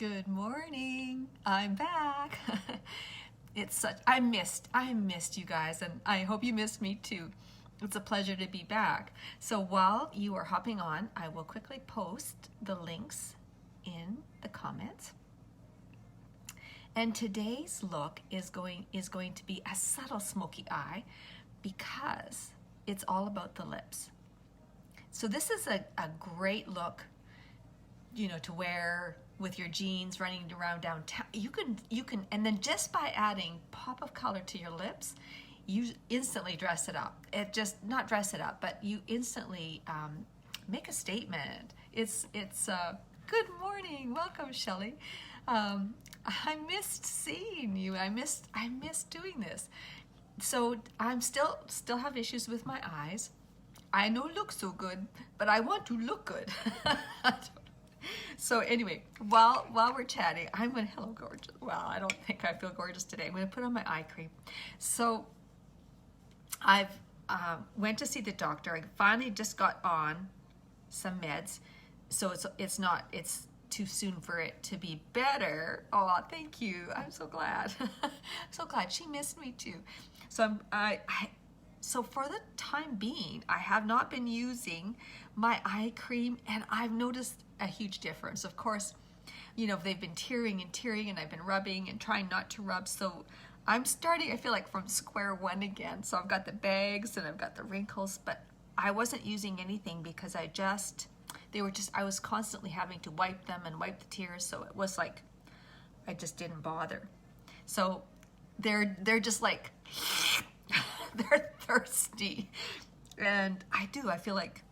Good morning. I'm back. I missed you guys, and I hope you missed me too. It's a pleasure to be back. So while you are hopping on, I will quickly post the links in the comments. And today's look is going to be a subtle smoky eye because it's all about the lips. So this is a great look, you know, to wear with your jeans running around downtown. You can, and then just by adding pop of color to your lips, you instantly dress it up. Not dress it up, but you instantly make a statement. It's good morning, welcome, Shelley. I missed seeing you. I missed doing this. So I'm still have issues with my eyes. I don't look so good, but I want to look good. So anyway, while we're chatting, I'm going to, hello gorgeous. Well, I don't think I feel gorgeous today. I'm going to put on my eye cream. So I've went to see the doctor. I finally just got on some meds. So it's too soon for it to be better. Oh, thank you. I'm so glad. I'm so glad. She missed me too. So so for the time being, I have not been using my eye cream, and I've noticed a huge difference. Of course, you know, they've been tearing and I've been rubbing and trying not to rub. So I'm starting, I feel like, from square one again. So I've got the bags and I've got the wrinkles, but I wasn't using anything because I was constantly having to wipe them and wipe the tears. So it was like, I just didn't bother. So they're just like, they're thirsty. And I feel like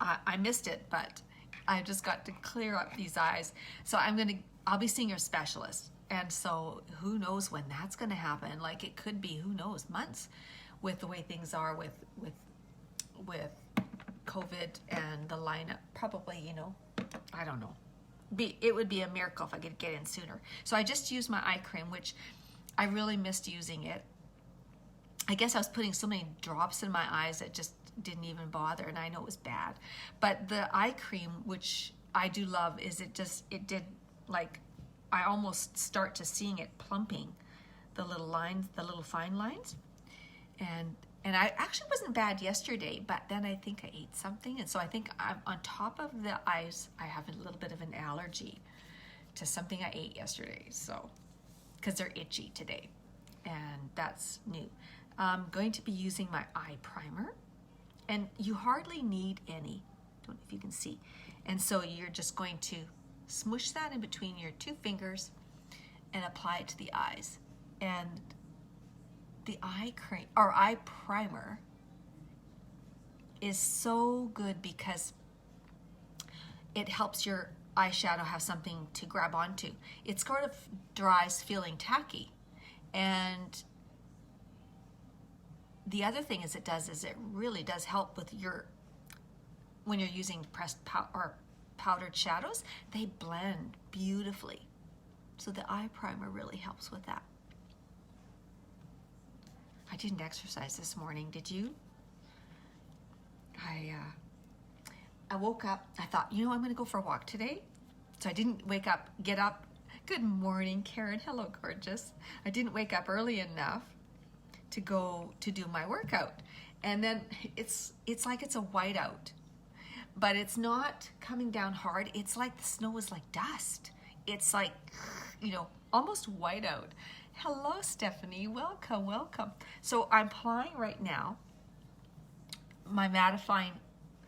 I missed it, but I just got to clear up these eyes. So I'll be seeing a specialist. And so who knows when that's going to happen? Like, it could be, who knows, months with the way things are with COVID and the lineup. Probably, you know, I don't know. It would be a miracle if I could get in sooner. So I just used my eye cream, which I really missed using it. I guess I was putting so many drops in my eyes that just didn't even bother, and I know it was bad. But the eye cream, which I do love, is it did, like, I almost start to seeing it plumping the little lines, the little fine lines. And I actually wasn't bad yesterday, but then I think I ate something, and so I think I'm on top of the eyes, I have a little bit of an allergy to something I ate yesterday, so, because they're itchy today, and that's new. I'm going to be using my eye primer, and you hardly need any. Don't know if you can see. And so you're just going to smush that in between your two fingers and apply it to the eyes. And the eye cream or eye primer is so good because it helps your eyeshadow have something to grab onto. It sort of dries feeling tacky, and the other thing it really does help with when you're using pressed or powdered shadows, they blend beautifully. So the eye primer really helps with that. I didn't exercise this morning, did you? I woke up, I thought, you know, I'm gonna go for a walk today. So I didn't get up. Good morning, Karen, hello gorgeous. I didn't wake up early enough to go to do my workout. And then it's like it's a whiteout, but it's not coming down hard. It's like the snow is like dust. It's like, you know, almost whiteout. Hello, Stephanie, welcome, welcome. So I'm applying right now my mattifying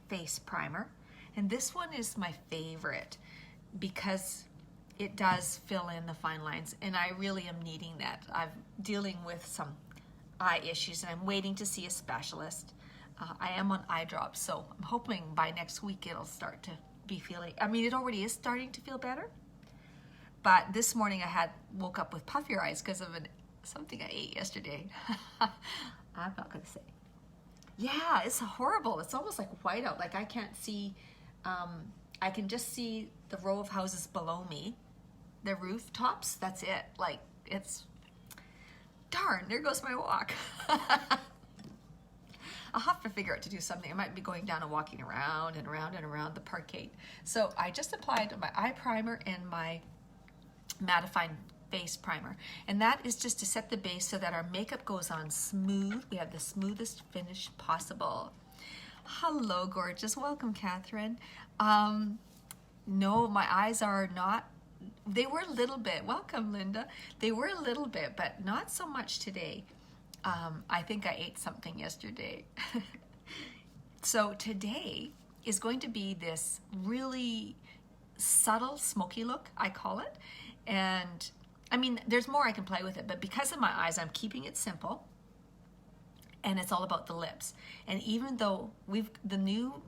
face primer, and this one is my favorite because it does fill in the fine lines, and I really am needing that. I'm dealing with some eye issues, and I'm waiting to see a specialist. I am on eye drops, so I'm hoping by next week it'll start to be feeling, I mean, it already is starting to feel better, but this morning I woke up with puffier eyes because of something I ate yesterday. I'm not gonna say. Yeah, it's horrible. It's almost like whiteout. Like I can't see, I can just see the row of houses below me, the rooftops, that's it. Like, it's, darn, there goes my walk. I'll have to figure out to do something. I might be going down and walking around and around and around the parquet. So I just applied my eye primer and my mattifying face primer. And that is just to set the base so that our makeup goes on smooth. We have the smoothest finish possible. Hello, gorgeous. Welcome, Catherine. No, my eyes are not, they were a little bit, welcome, Linda. They were a little bit, but not so much today. I think I ate something yesterday. So today is going to be this really subtle smoky look, I call it. And I mean, there's more I can play with it, but because of my eyes, I'm keeping it simple. And it's all about the lips. And even though the new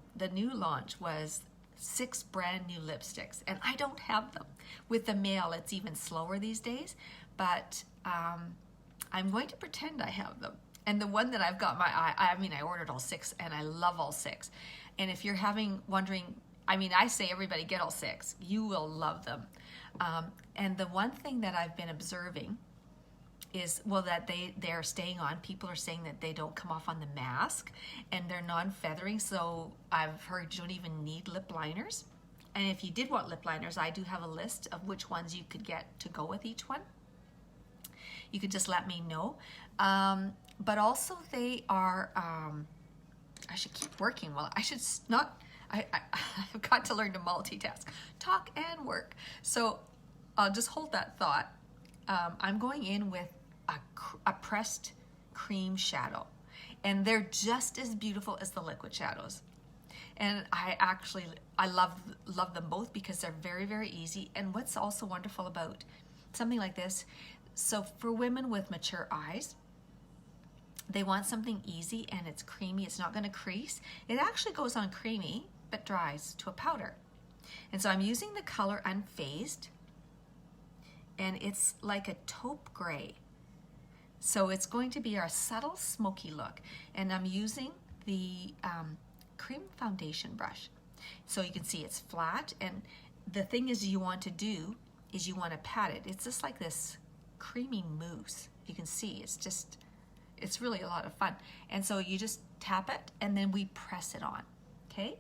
launch was 6 brand new lipsticks, and I don't have them. With the mail, it's even slower these days, but I'm going to pretend I have them. And the one that I've got my eye, I mean, I ordered all 6 and I love all 6. And if you're wondering, I mean, I say everybody get all 6. You will love them. And the one thing that I've been observing is, well, that they're staying on. People are saying that they don't come off on the mask and they're non-feathering. So I've heard you don't even need lip liners. And if you did want lip liners, I do have a list of which ones you could get to go with each one. You could just let me know. But also they are, I should keep working. Well, I should not, I've got to learn to multitask, talk and work. So I'll just hold that thought. I'm going in with a pressed cream shadow, and they're just as beautiful as the liquid shadows. And I love them both because they're very, very easy. And what's also wonderful about something like this, so for women with mature eyes, they want something easy and it's creamy. It's not going to crease. It actually goes on creamy, but dries to a powder. And so I'm using the color Unfazed, and it's like a taupe gray. So it's going to be our subtle smoky look. And I'm using the cream foundation brush. So you can see it's flat, and the thing is you want to do is you want to pat it. It's just like this creamy mousse. You can see it's really a lot of fun. And so you just tap it and then we press it on, okay?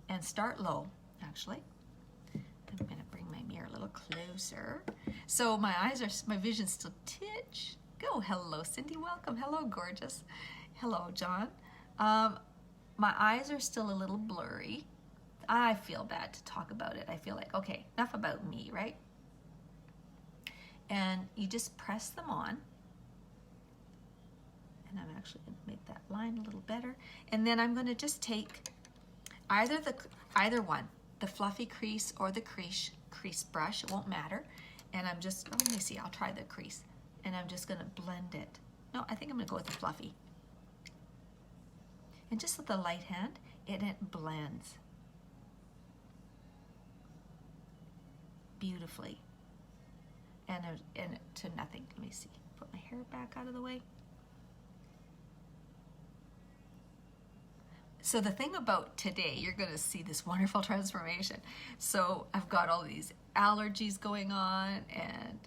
And start low, actually. I'm gonna bring my mirror a little closer. So my vision's still titch. Go, hello, Cindy, welcome. Hello, gorgeous. Hello, John. My eyes are still a little blurry. I feel bad to talk about it. I feel like, okay, enough about me, right? And you just press them on. And I'm actually gonna make that line a little better. And then I'm gonna just take either one, the fluffy crease or the crease brush, it won't matter. And I'm just, let me see, I'll try the crease. And I'm just gonna blend it. No, I think I'm gonna go with the fluffy. And just with the light hand, it blends beautifully. And to nothing, let me see, put my hair back out of the way. So the thing about today, you're gonna see this wonderful transformation. So I've got all these allergies going on, and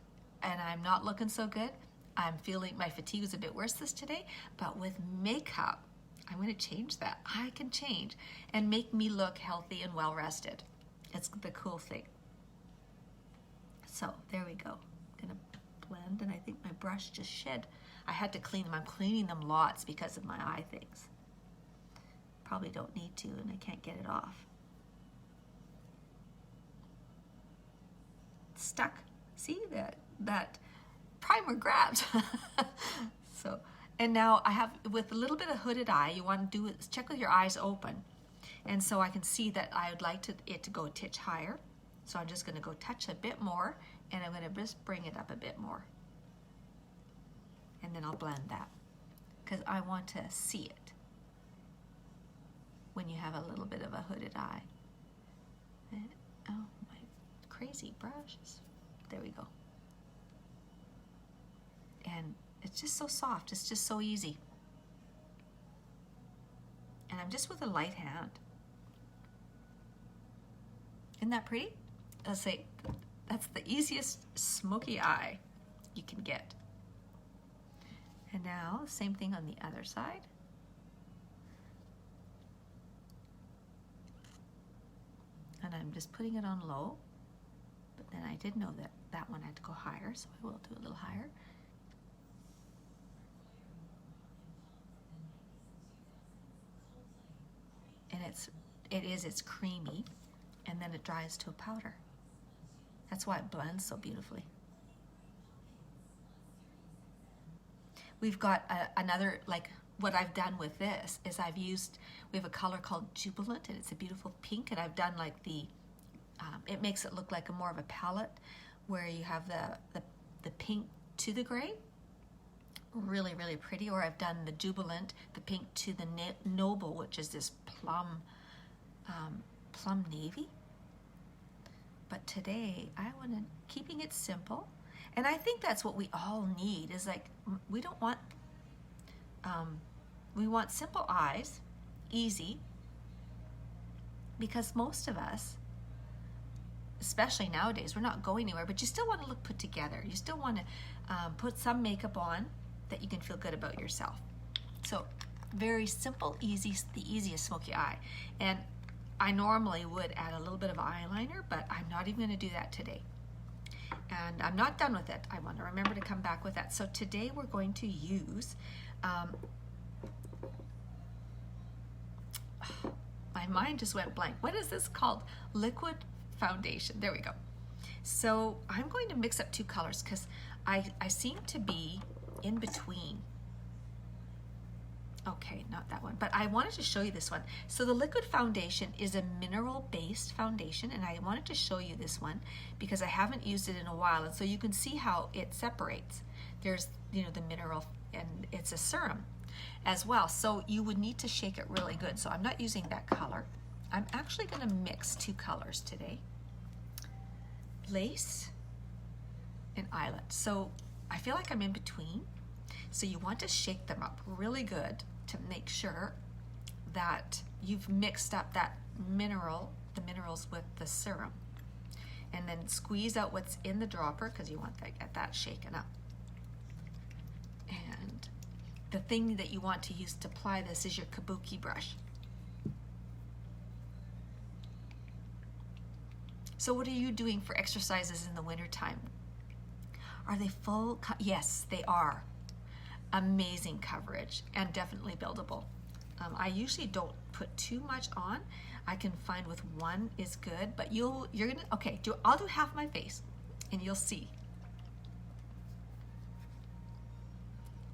I'm not looking so good. I'm feeling my fatigue is a bit worse today, but with makeup, I'm gonna change that. I can change and make me look healthy and well rested. It's the cool thing. So there we go. I'm gonna blend, and I think my brush just shed. I had to clean them. I'm cleaning them lots because of my eye things. Probably don't need to, and I can't get it off. It's stuck. See that primer grabbed. So, and now I have, with a little bit of hooded eye, you want to do it, check with your eyes open. And so I can see that I would like it to go a titch higher. So I'm just gonna go touch a bit more, and I'm gonna just bring it up a bit more. And then I'll blend that, because I want to see it when you have a little bit of a hooded eye. And, oh, my crazy brushes. There we go. And it's just so soft. It's just so easy. And I'm just with a light hand. Isn't that pretty? Let's say that's the easiest smoky eye you can get. And now, same thing on the other side. And I'm just putting it on low, but then I did know that that one had to go higher, so I will do a little higher. And it's creamy, and then it dries to a powder. That's why it blends so beautifully. We've got another, like what I've done with this is we have a color called Jubilant, and it's a beautiful pink, and I've done like it makes it look like more of a palette where you have the pink to the gray. Really, really pretty. Or I've done the Jubilant, the pink to the Noble, which is this plum navy. But today I want to keeping it simple, and I think that's what we all need. Is like we want simple eyes, easy, because most of us, especially nowadays, we're not going anywhere, but you still want to look put together. You still want to put some makeup on that you can feel good about yourself. So very simple, easy, the easiest smoky eye. And I normally would add a little bit of eyeliner, but I'm not even going to do that today. And I'm not done with it. I want to remember to come back with that. So today we're going to use, my mind just went blank. What is this called? Liquid foundation. There we go. So I'm going to mix up two colors because I seem to be in between. Okay, not that one, but I wanted to show you this one. So the liquid foundation is a mineral-based foundation, and I wanted to show you this one because I haven't used it in a while, and so you can see how it separates. There's, the mineral, and it's a serum as well, so you would need to shake it really good. So I'm not using that color. I'm actually going to mix two colors today, lace and eyelet. So I feel like I'm in between. So you want to shake them up really good to make sure that you've mixed up the minerals with the serum. And then squeeze out what's in the dropper because you want to get that shaken up. And the thing that you want to use to apply this is your kabuki brush. So what are you doing for exercises in the wintertime? Are they full? Yes, they are. Amazing coverage and definitely buildable. I usually don't put too much on. I can find with one is good, but you're gonna, okay, I'll do half my face and you'll see.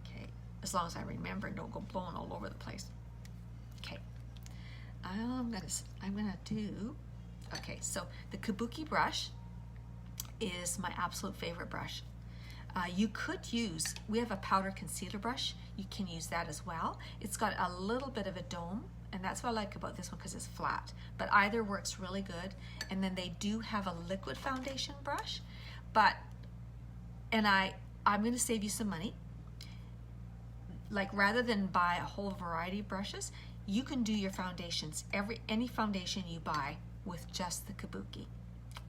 Okay, as long as I remember and don't go blowing all over the place. Okay, I'm gonna do, okay, so the kabuki brush is my absolute favorite brush. You could use, we have a powder concealer brush. You can use that as well. It's got a little bit of a dome, and that's what I like about this one because it's flat. But either works really good. And then they do have a liquid foundation brush. I'm gonna save you some money. Like rather than buy a whole variety of brushes, you can do your foundations, any foundation you buy with just the kabuki.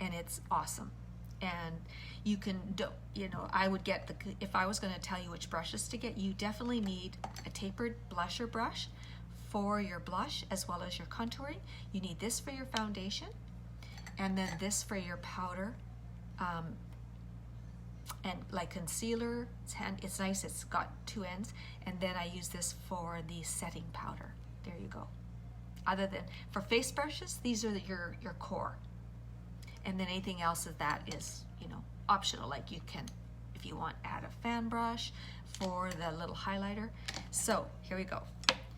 And it's awesome. And you can do, I would get if I was going to tell you which brushes to get, you definitely need a tapered blusher brush for your blush as well as your contouring. You need this for your foundation, and then this for your powder, and like concealer. It's nice, it's got two ends, and then I use this for the setting powder. There you go. Other than for face brushes, these are your core. And then anything else of that is, optional. Like you can, if you want, add a fan brush for the little highlighter. So here we go.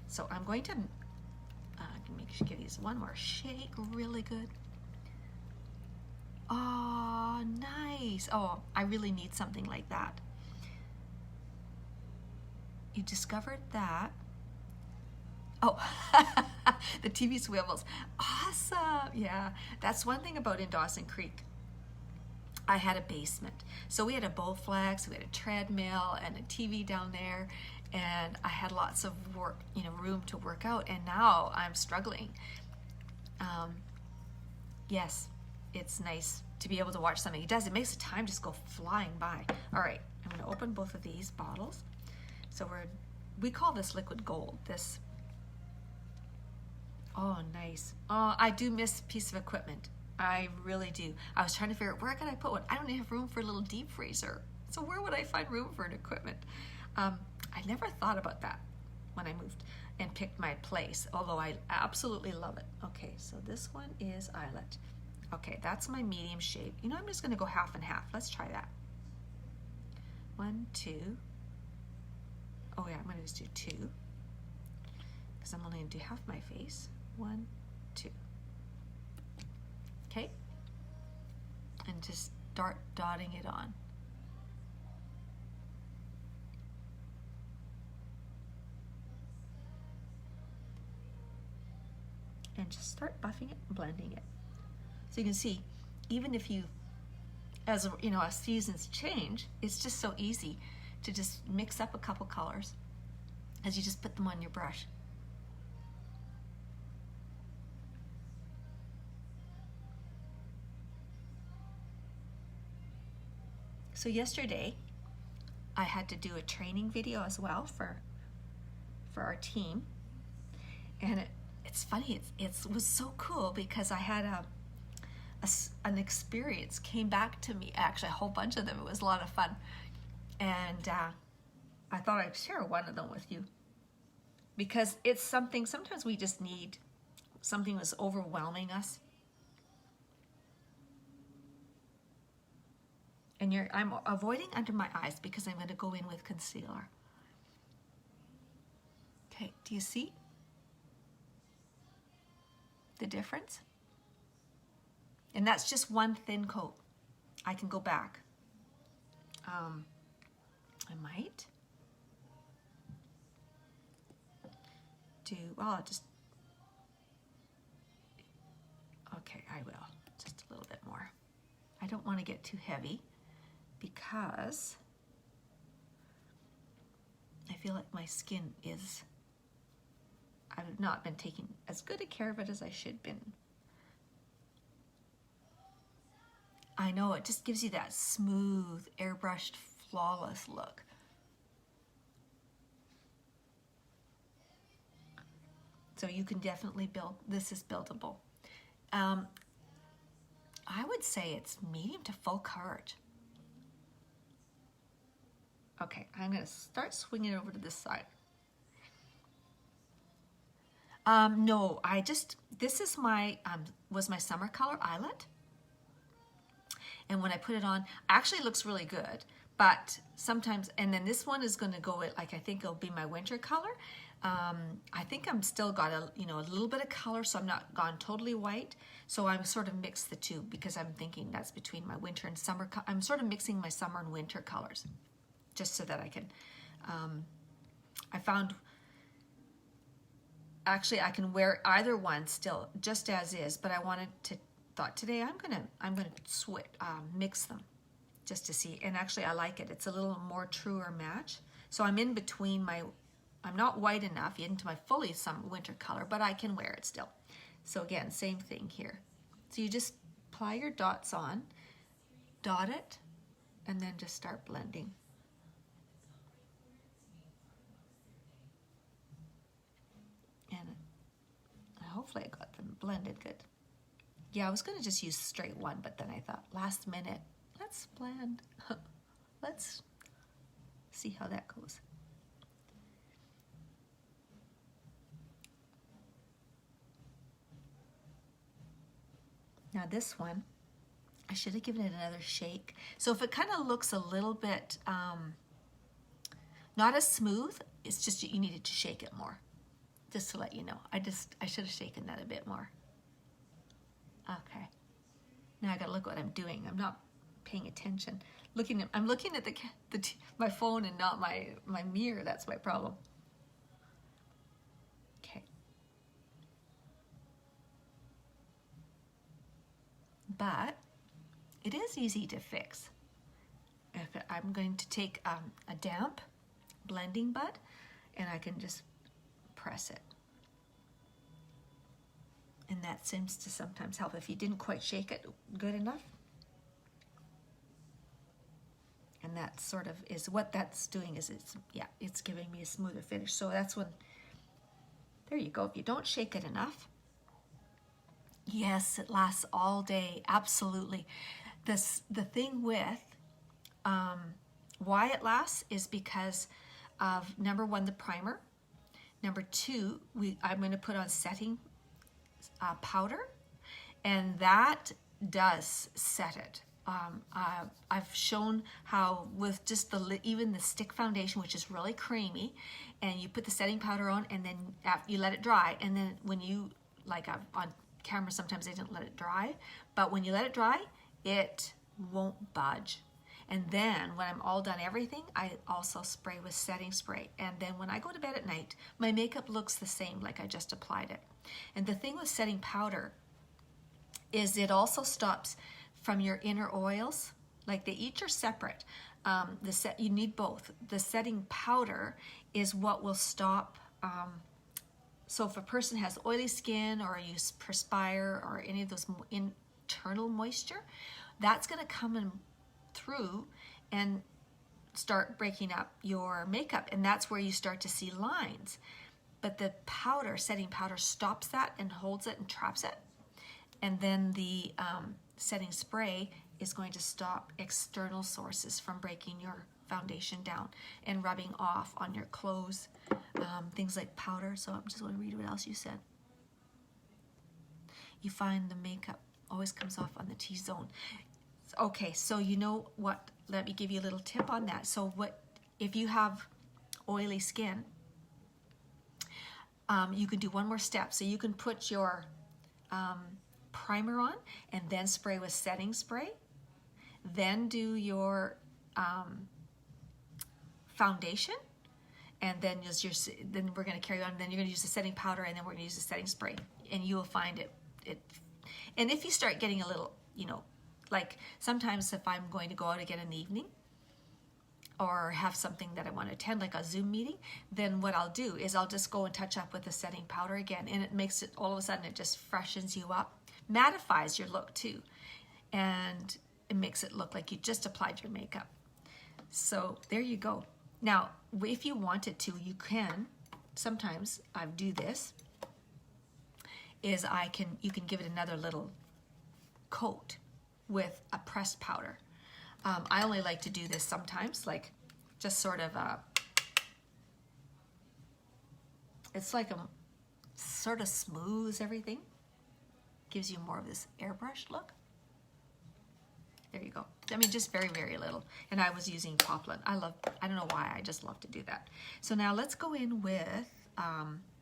So I'm going to give these one more shake really good. Oh, nice. Oh, I really need something like that. You discovered that. Oh, the TV swivels. Awesome. Yeah, that's one thing about in Dawson Creek. I had a basement. So we had a Bowflex, we had a treadmill and a TV down there, and I had lots of work, room to work out, and now I'm struggling. Yes, it's nice to be able to watch something. It makes the time just go flying by. All right, I'm gonna open both of these bottles. So we call this liquid gold. This, oh, nice. Oh, I do miss a piece of equipment. I really do. I was trying to figure out where can I put one. I don't even have room for a little deep freezer. So where would I find room for an equipment? I never thought about that when I moved and picked my place, although I absolutely love it. Okay, so this one is eyelet. Okay, that's my medium shape. You know, I'm just gonna go half and half. Let's try that. 1, 2. Oh yeah, I'm gonna just do 2, because I'm only gonna do half my face. 1, 2. Okay, and just start dotting it on. And just start buffing it and blending it. So you can see, even if you, as you know, as seasons change, it's just so easy to just mix up a couple colors as you just put them on your brush. So yesterday, I had to do a training video as well for our team, and it's funny. It was so cool because I had an experience came back to me. Actually, a whole bunch of them. It was a lot of fun, and I thought I'd share one of them with you because it's something. Sometimes we just need something that's overwhelming us. And I'm avoiding under my eyes because I'm going to go in with concealer. Okay, do you see the difference? And that's just one thin coat. I can go back. I might do, well, I'll just, okay, I will. Just a little bit more. I don't want to get too heavy because I feel like my skin is, I've not been taking as good a care of it as I should have been. I know, it just gives you that smooth, airbrushed, flawless look. So you can definitely build, this is buildable. I would say it's medium to full coverage. Okay, I'm gonna start swinging it over to this side. No, this is my, was my summer color eyelet. And when I put it on, actually it looks really good, but sometimes, and then this one is gonna go, like I think it'll be my winter color. I think I'm still got a little bit of color, so I'm not gone totally white. So I'm sort of mixed the two because I'm thinking that's between my winter and summer. I'm sort of mixing my summer and winter colors just so that I can, I found, actually I can wear either one still just as is, but I thought today I'm gonna switch, mix them just to see. And actually I like it. It's a little more truer match. So I'm in between I'm not white enough into my fully winter color, but I can wear it still. So again, same thing here. So you just apply your dots on, dot it, and then just start blending. And hopefully I got them blended good. Yeah, I was gonna just use straight one, but then I thought last minute, let's blend. Let's see how that goes. Now this one, I should have given it another shake. So if it kind of looks a little bit not as smooth, it's just you needed to shake it more. Just to let you know. I should have shaken that a bit more. Okay. Now I gotta look what I'm doing. I'm not paying attention. I'm looking at my phone and not my mirror. That's my problem. Okay. But it is easy to fix. I'm going to take a damp blending bud and I can just press it. And that seems to sometimes help if you didn't quite shake it good enough. And that sort of is what that's doing, is it's giving me a smoother finish. So that's when, there you go. If you don't shake it enough, yes, it lasts all day, absolutely. The thing with why it lasts is because of, number one, the primer. Number two, I'm going to put on setting powder, and that does set it. I've shown how with just even the stick foundation, which is really creamy, and you put the setting powder on, and then you let it dry, and then when you, like on camera sometimes they didn't let it dry, but when you let it dry, it won't budge. And then when I'm all done everything, I also spray with setting spray. And then when I go to bed at night, my makeup looks the same, like I just applied it. And the thing with setting powder is it also stops from your inner oils. Like, they each are separate. You need both. The setting powder is what will stop. So if a person has oily skin, or you perspire, or any of those internal moisture, that's going to come in through and start breaking up your makeup, and that's where you start to see lines. But the powder, setting powder, stops that and holds it and traps it. And then the setting spray is going to stop external sources from breaking your foundation down and rubbing off on your clothes, things like powder. So I'm just going to read what else you said. You find the makeup always comes off on the T-zone. Okay, so you know what? Let me give you a little tip on that. So what if you have oily skin? You can do one more step. So you can put your primer on and then spray with setting spray. Then do your foundation, and then then we're going to carry on. And then you're going to use the setting powder, and then we're going to use the setting spray, and you will find it. And if you start getting a little, like sometimes if I'm going to go out again in the evening, or have something that I want to attend, like a Zoom meeting, then what I'll do is I'll just go and touch up with the setting powder again, and it makes it, all of a sudden, it just freshens you up, mattifies your look too, and it makes it look like you just applied your makeup. So there you go. Now, if you wanted to, you can. Sometimes I do this. Is you can give it another little coat with a pressed powder. I only like to do this sometimes, like just sort of it's like a sort of smooths everything, gives you more of this airbrush look. There you go. I mean, just very, very little. And I was using Poplin. I don't know why, I just love to do that. So now let's go in with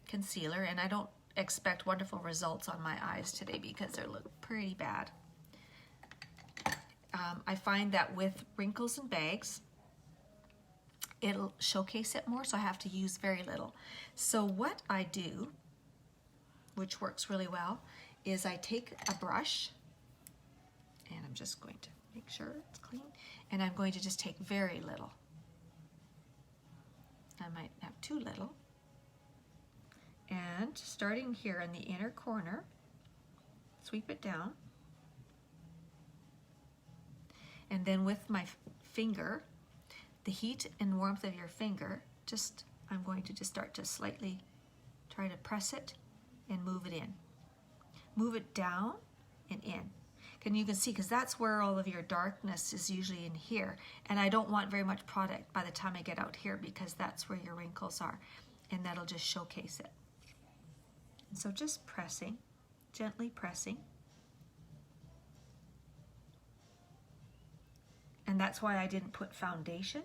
concealer, and I don't expect wonderful results on my eyes today because they look pretty bad. I find that with wrinkles and bags, it'll showcase it more, so I have to use very little. So what I do, which works really well, is I take a brush, and I'm just going to make sure it's clean, and I'm going to just take very little. I might have too little. And starting here in the inner corner, sweep it down. And then with my finger, the heat and warmth of your finger, I'm going to just start to slightly try to press it and move it in. Move it down and in. And you can see, because that's where all of your darkness is usually in here. And I don't want very much product by the time I get out here, because that's where your wrinkles are. And that'll just showcase it. And so just pressing, gently pressing. And that's why I didn't put foundation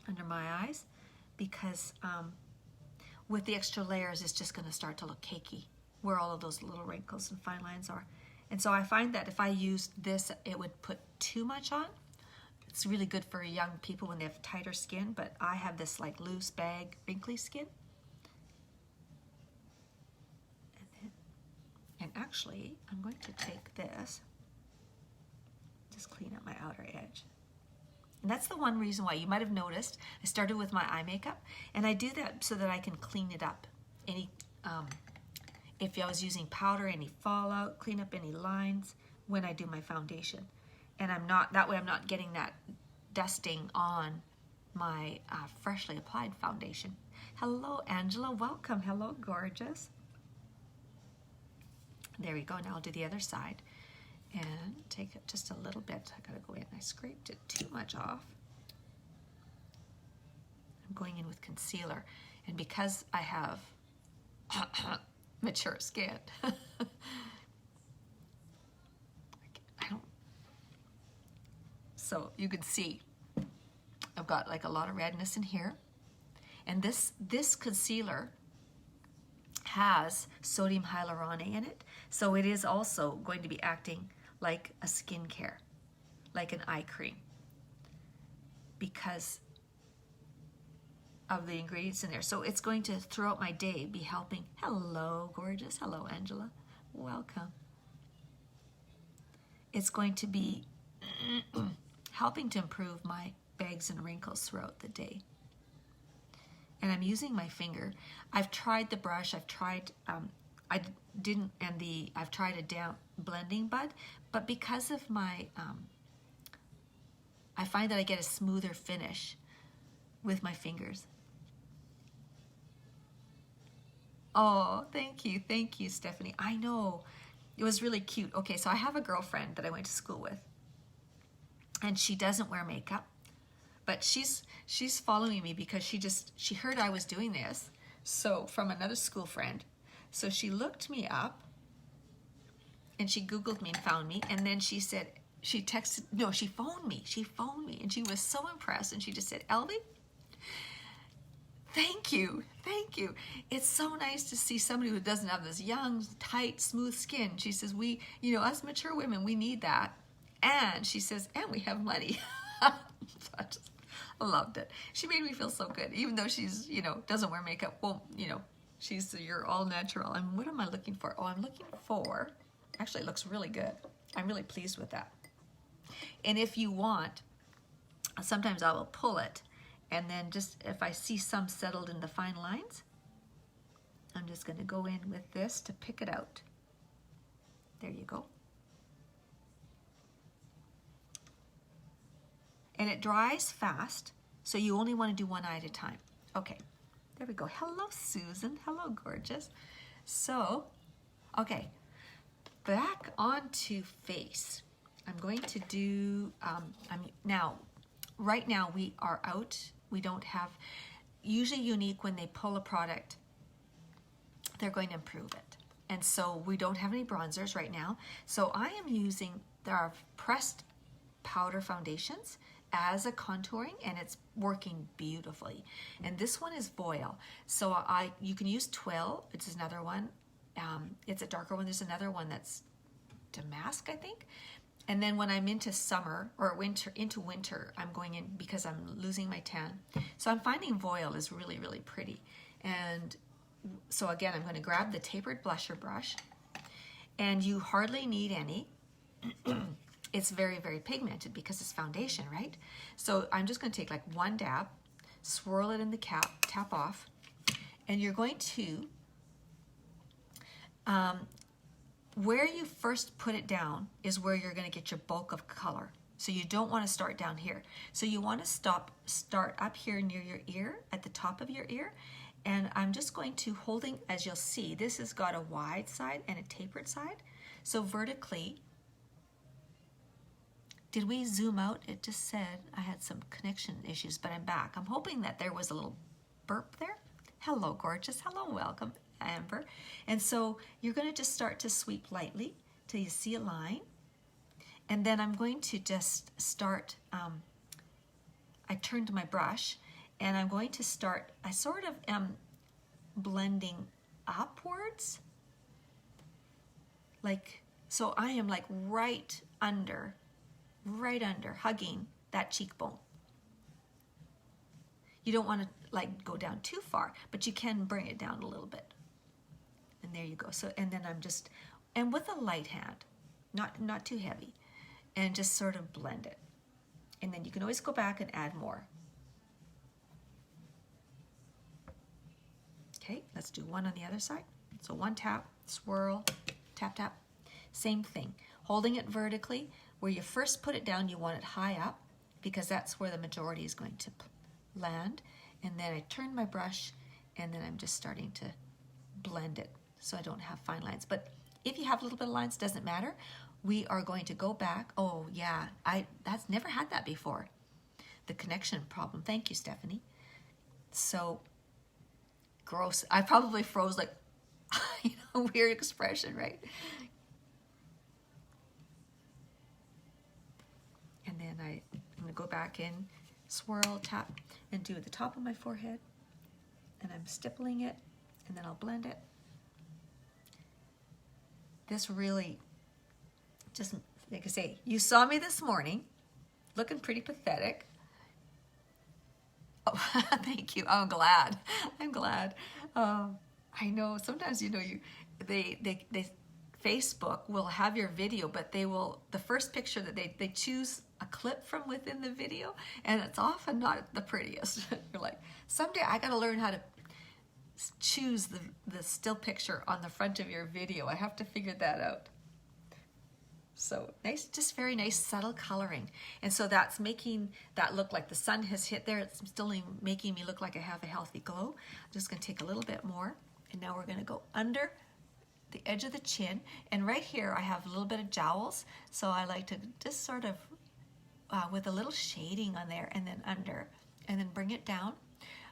under my eyes, because with the extra layers, it's just going to start to look cakey where all of those little wrinkles and fine lines are. And so I find that if I used this, it would put too much on. It's really good for young people when they have tighter skin, but I have this like loose bag, wrinkly skin. And actually, I'm going to take this, just clean up my outer edge. And that's the one reason why you might have noticed I started with my eye makeup, and I do that so that I can clean it up. If I was using powder, any fallout, clean up any lines when I do my foundation. And I'm not, that way I'm not getting that dusting on my freshly applied foundation. Hello, Angela, welcome. Hello, gorgeous. There we go. Now I'll do the other side and take it just a little bit. I gotta go in. I scraped it too much off. I'm going in with concealer, and because I have mature skin, I don't. So you can see I've got like a lot of redness in here, and this concealer has sodium hyaluronate in it, so it is also going to be acting like a skincare, like an eye cream, because of the ingredients in there. So it's going to, throughout my day, be helping. Hello, gorgeous. Hello, Angela. Welcome. It's going to be helping to improve my bags and wrinkles throughout the day. And I'm using my finger. I've tried the brush. I've tried, I've tried a damp blending bud, but because of my, I find that I get a smoother finish with my fingers. Oh, thank you, Stephanie. I know, it was really cute. Okay, so I have a girlfriend that I went to school with, and she doesn't wear makeup, but she's following me because she heard I was doing this, so from another school friend. So she looked me up, and she Googled me and found me, and then she said, she phoned me, and she was so impressed, and she just said, Elvie, thank you. It's so nice to see somebody who doesn't have this young, tight, smooth skin. She says, we, us mature women, we need that. And she says, and we have money. So I just loved it. She made me feel so good, even though she's, doesn't wear makeup. Well, she's, you're all natural. And what am I looking for? Oh, I'm looking for, actually it looks really good. I'm really pleased with that. And if you want, sometimes I will pull it, and then just if I see some settled in the fine lines, I'm just going to go in with this to pick it out. There you go. And it dries fast, so you only want to do one eye at a time. Okay, there we go. Hello, Susan. Hello, gorgeous. So, okay, back onto face. I'm going to do, right now we are out. We don't have, usually Unique, when they pull a product, they're going to improve it. And so we don't have any bronzers right now. So I am using our pressed powder foundations as a contouring, and it's working beautifully. And this one is Voile. So you can use Twill, which is another one. It's a darker one. There's another one that's Damask, I think. And then when I'm into summer or into winter, I'm going in because I'm losing my tan. So I'm finding Voile is really, really pretty. And so again, I'm going to grab the tapered blusher brush, and you hardly need any. It's very, very pigmented because it's foundation, right? So I'm just going to take like one dab, swirl it in the cap, tap off, and you're going to, where you first put it down is where you're going to get your bulk of color. So you don't want to start down here. So you want to start up here near your ear, at the top of your ear. And I'm just going to, holding, as you'll see, this has got a wide side and a tapered side. So vertically, did we zoom out? It just said I had some connection issues, but I'm back. I'm hoping that there was a little burp there. Hello, gorgeous. Hello, welcome, Amber. And so you're going to just start to sweep lightly till you see a line. And then I'm going to just start, I turned my brush, and I'm going to start, I sort of am blending upwards. Like, so I am like right under, hugging that cheekbone. You don't want to like go down too far, but you can bring it down a little bit. And there you go. So, and then I'm just, and with a light hand, not too heavy, and just sort of blend it. And then you can always go back and add more. Okay, let's do one on the other side. So one tap, swirl, tap, tap. Same thing. Holding it vertically, where you first put it down, you want it high up because that's where the majority is going to land. And then I turn my brush and then I'm just starting to blend it so I don't have fine lines. But if you have a little bit of lines, doesn't matter. We are going to go back. Oh yeah, that's never had that before. The connection problem. Thank you, Stephanie. So gross. I probably froze like, weird expression, right? And then I'm gonna go back in, swirl, tap, and do the top of my forehead. And I'm stippling it, and then I'll blend it. This really, just like I say, you saw me this morning, looking pretty pathetic. Oh, thank you. I'm glad. I'm glad. I know sometimes, they Facebook will have your video, but they will, the first picture that they choose a clip from within the video, and it's often not the prettiest. You're like, someday I got to learn how to choose the still picture on the front of your video. I have to figure that out. So nice, just very nice subtle coloring. And so that's making that look like the sun has hit there. It's still making me look like I have a healthy glow. I'm just gonna take a little bit more. And now we're gonna go under the edge of the chin. And right here I have a little bit of jowls. So I like to just sort of, with a little shading on there and then under, and then bring it down.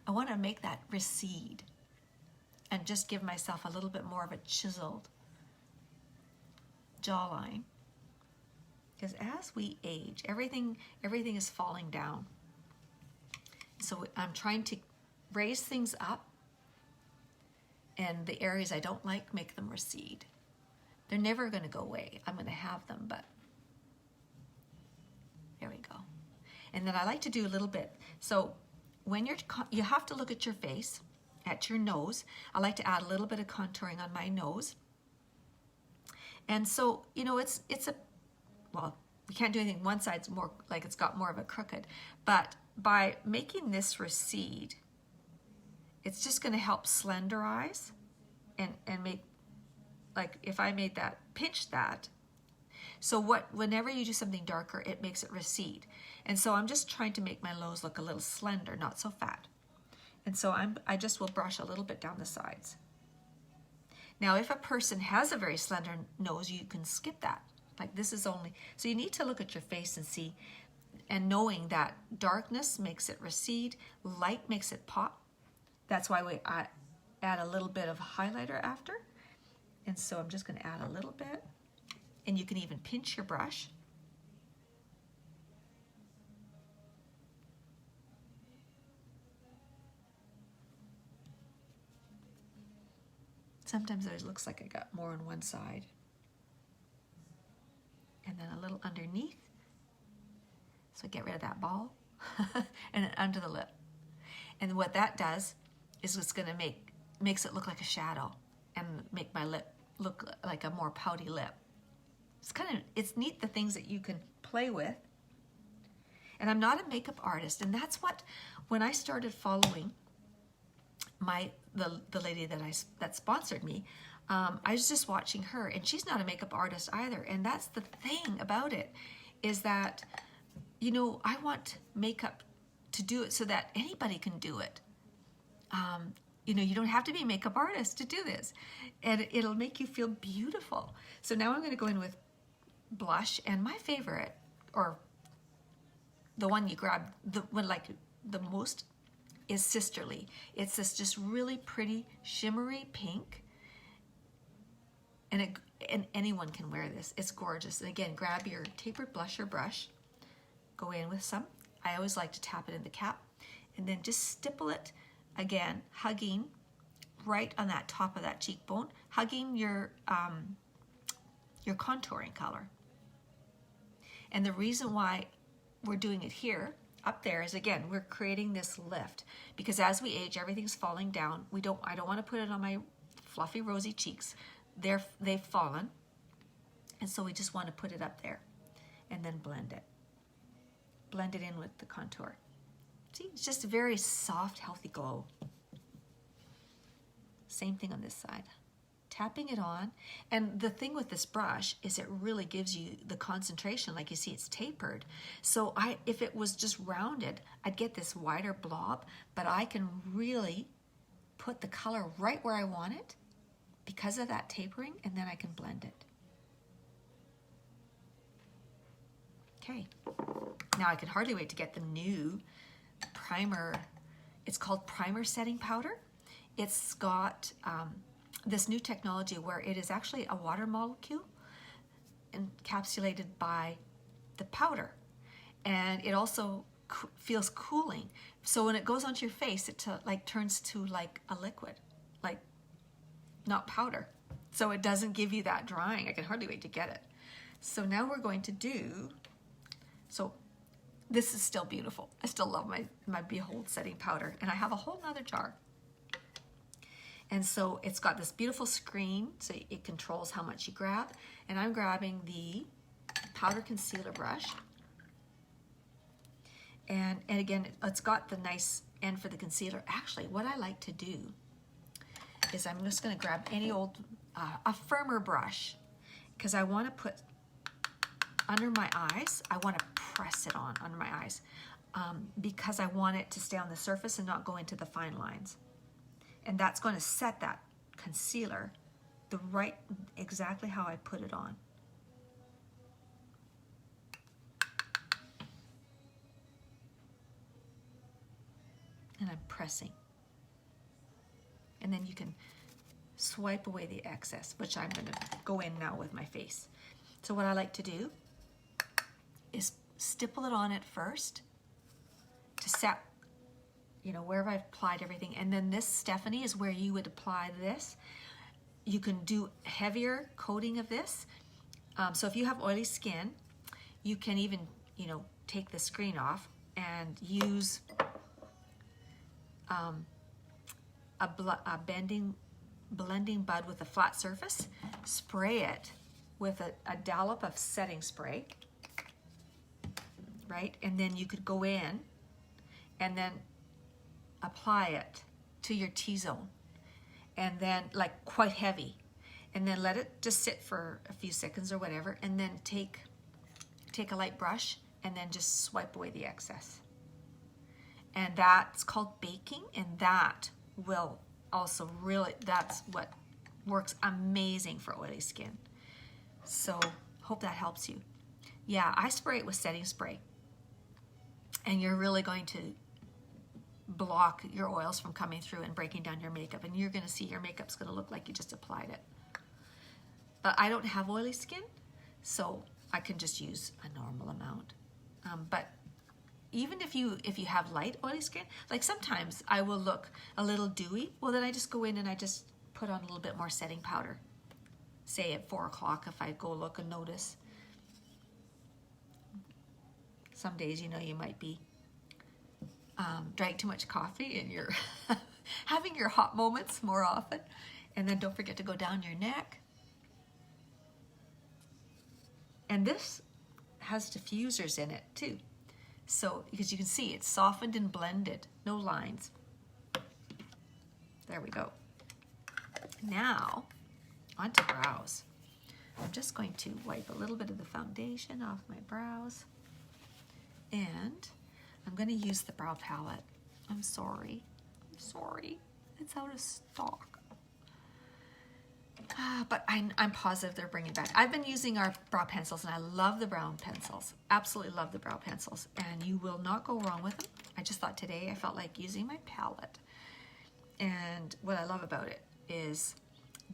I wanna make that recede and just give myself a little bit more of a chiseled jawline. Because as we age, everything is falling down. So I'm trying to raise things up, and the areas I don't like, make them recede. They're never going to go away. I'm going to have them, but there we go. And then I like to do a little bit. So when you have to look at your face, at your nose. I like to add a little bit of contouring on my nose. And so, well, we can't do anything. One side's more like it's got more of a crooked, but by making this recede, it's just going to help slenderize and make, like if I made that, pinch that. So whenever you do something darker, it makes it recede. And so I'm just trying to make my nose look a little slender, not so fat. And so I just will brush a little bit down the sides. Now, if a person has a very slender nose, you can skip that. Like this is only, so you need to look at your face and see, and knowing that darkness makes it recede, light makes it pop. That's why I add a little bit of highlighter after. And so I'm just gonna add a little bit, and you can even pinch your brush. Sometimes it looks like I got more on one side. And then a little underneath. So get rid of that ball. And then under the lip. And what that does is it's gonna makes it look like a shadow and make my lip look like a more pouty lip. It's neat the things that you can play with. And I'm not a makeup artist, and that's what, when I started following the lady that sponsored me, I was just watching her, and she's not a makeup artist either. And that's the thing about it, is that, I want makeup to do it so that anybody can do it. You don't have to be a makeup artist to do this, and it'll make you feel beautiful. So now I'm going to go in with blush, and my favorite, or the one you grab, the one like the most, is Sisterly. It's this just really pretty shimmery pink, and anyone can wear this. It's gorgeous. And again, grab your tapered blusher brush, go in with some. I always like to tap it in the cap, and then just stipple it, again, hugging right on that top of that cheekbone, hugging your contouring color. And the reason why we're doing it here, up there, is again, we're creating this lift, because as we age, everything's falling down. I don't want to put it on my fluffy rosy cheeks. They've fallen, and so we just want to put it up there and then blend it in with the contour. See, it's just a very soft, healthy glow. Same thing on this side. tapping it on. And the thing with this brush is it really gives you the concentration. Like you see, it's tapered. So if it was just rounded, I'd get this wider blob, but I can really put the color right where I want it because of that tapering, and then I can blend it. Okay, now I can hardly wait to get the new primer. It's called primer setting powder. It's got this new technology where it is actually a water molecule encapsulated by the powder, and it also feels cooling. So when it goes onto your face, it like turns to like a liquid, like not powder. So it doesn't give you that drying. I can hardly wait to get it. So now we're going to do, so this is still beautiful. I still love my Behold setting powder, and I have a whole nother jar. And so it's got this beautiful screen, so it controls how much you grab. And I'm grabbing the powder concealer brush. And again, it's got the nice end for the concealer. Actually, what I like to do is I'm just gonna grab any old, a firmer brush, because I wanna put under my eyes, I wanna press it on under my eyes, because I want it to stay on the surface and not go into the fine lines. And that's going to set that concealer exactly how I put it on. And I'm pressing. And then you can swipe away the excess, which I'm going to go in now with my face. So what I like to do is stipple it on it first to set, you know, wherever I've applied everything. And then this, Stephanie, is where you would apply this. You can do heavier coating of this. So if you have oily skin, you can even, you know, take the screen off and use a blending bud with a flat surface. Spray it with a dollop of setting spray, right? And then you could go in and then apply it to your T-zone, and then like quite heavy, and then let it just sit for a few seconds or whatever, and then take a light brush and then just swipe away the excess. And that's called baking, and that will also really, that's what works amazing for oily skin. So hope that helps you. Yeah, I spray it with setting spray, and you're really going to block your oils from coming through and breaking down your makeup, and you're going to see your makeup's going to look like you just applied it. But I don't have oily skin, so I can just use a normal amount. But even if you have light oily skin, like sometimes I will look a little dewy, well then I just go in and I just put on a little bit more setting powder. Say at 4 o'clock if I go look and notice. Some days, you know, you might be drank too much coffee and you're having your hot moments more often. And then don't forget to go down your neck. And this has diffusers in it too. So, because you can see it's softened and blended, no lines. There we go. Now, onto brows. I'm just going to wipe a little bit of the foundation off my brows. And I'm going to use the brow palette. I'm sorry. It's out of stock. But I'm positive they're bringing back. I've been using our brow pencils, and I love the brow pencils. Absolutely love the brow pencils. And you will not go wrong with them. I just thought today I felt like using my palette. And what I love about it is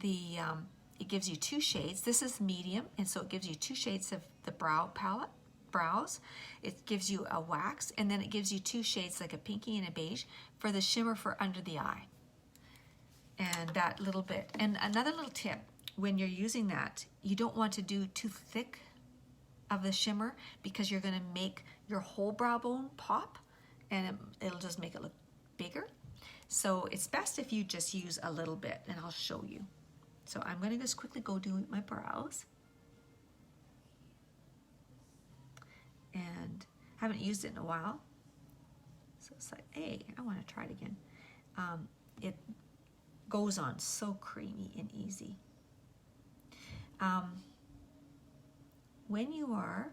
it gives you 2 shades. This is medium, and so it gives you 2 shades of the brow palette. Brows. It gives you a wax, and then it gives you 2 shades, like a pinky and a beige, for the shimmer for under the eye. And that little bit. And another little tip, when you're using that, you don't want to do too thick of the shimmer, because you're going to make your whole brow bone pop, and it'll just make it look bigger. So it's best if you just use a little bit, and I'll show you. So I'm going to just quickly go do my brows. And haven't used it in a while, so it's like, hey, I want to try it again. It goes on so creamy and easy. When you are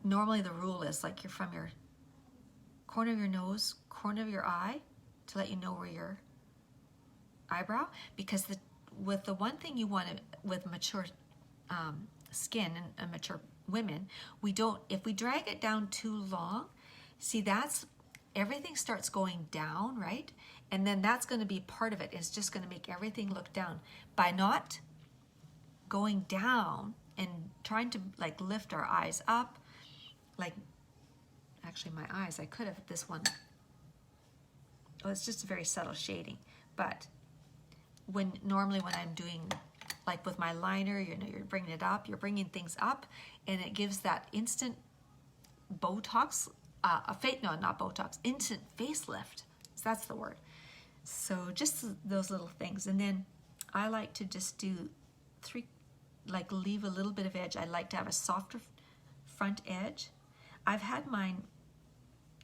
normally the rule is like you're from your corner of your nose, corner of your eye, to let you know where your eyebrow, because with the one thing you want to, with mature skin and mature women, we don't, if we drag it down too long, see, that's, everything starts going down, right? And then that's going to be part of it. It's just going to make everything look down. By not going down and trying to like lift our eyes up, like, actually my eyes, I could have this one. Oh, it's just a very subtle shading. But normally when I'm doing, like with my liner, you know, you're bringing it up, you're bringing things up, and it gives that instant Botox, not Botox, instant facelift. So that's the word. So just those little things. And then I like to just do like leave a little bit of edge. I like to have a softer front edge. I've had mine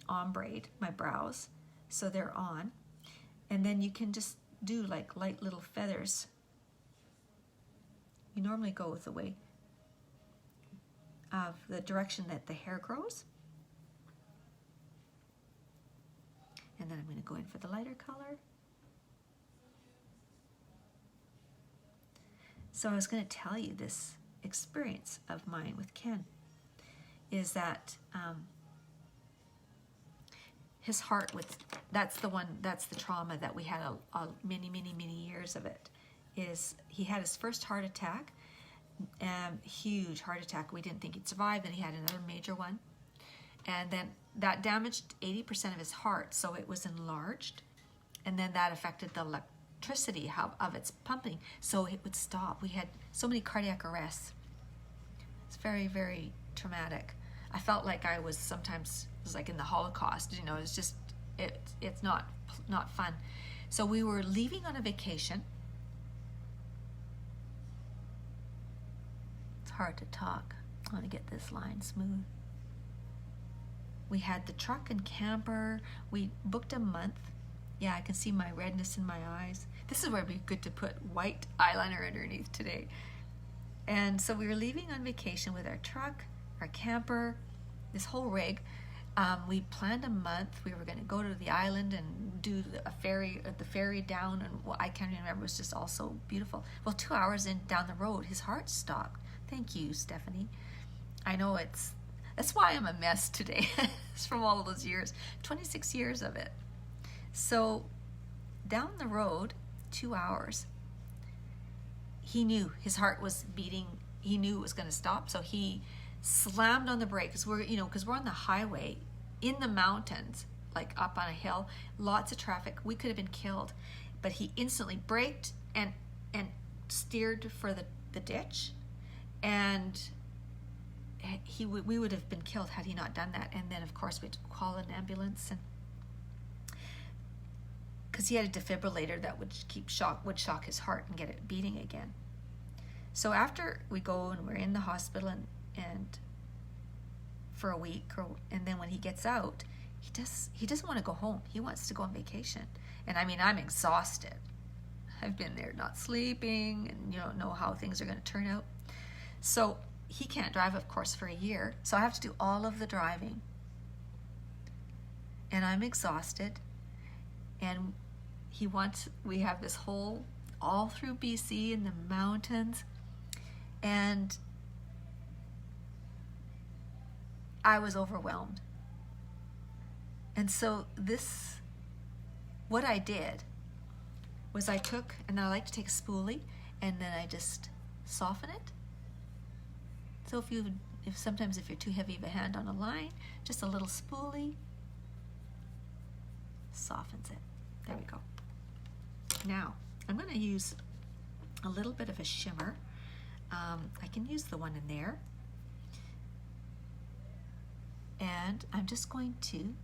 ombre, my brows, so they're on. And then you can just do like light little feathers. You normally go with the way of the direction that the hair grows. And then I'm going to go in for the lighter color. So I was going to tell you this experience of mine with Ken is that his heart that's the trauma that we had many years of it, is he had his first heart attack, huge heart attack. We didn't think he'd survive. Then he had another major one. And then that damaged 80% of his heart, so it was enlarged. And then that affected the electricity of its pumping, so it would stop. We had so many cardiac arrests. It's very, very traumatic. I felt like I was sometimes, it was like in the Holocaust, you know, it's just, it's not fun. So we were leaving on a vacation. It's hard to talk. I want to get this line smooth. We had the truck and camper. We booked a month. Yeah, I can see my redness in my eyes. This is where it'd be good to put white eyeliner underneath today. And so we were leaving on vacation with our truck, our camper, this whole rig. We planned a month. We were going to go to the island and do the ferry down, and I can't remember. It was just all so beautiful. Well, 2 hours down the road, his heart stopped. Thank you, Stephanie. I know that's why I'm a mess today. It's from all of those years, 26 years of it. So down the road, 2 hours, he knew his heart was beating. He knew it was going to stop. So he slammed on the brakes. Because we're on the highway in the mountains, like up on a hill, lots of traffic. We could have been killed, but he instantly braked and steered for the ditch, and we would have been killed had he not done that. And then of course we had to call an ambulance, and because he had a defibrillator that would shock his heart and get it beating again. So after we go and we're in the hospital and for a week, and then when he gets out, he doesn't want to go home. He wants to go on vacation. And I mean, I'm exhausted. I've been there not sleeping, and you don't know how things are going to turn out. So he can't drive, of course, for a year. So I have to do all of the driving. And I'm exhausted. And we have this whole, all through BC in the mountains. And I was overwhelmed. And so what I did was I took, and I like to take a spoolie, and then I just soften it. So sometimes if you're too heavy of a hand on a line, just a little spoolie softens it. There we go. Now, I'm going to use a little bit of a shimmer. I can use the one in there. And I'm just going to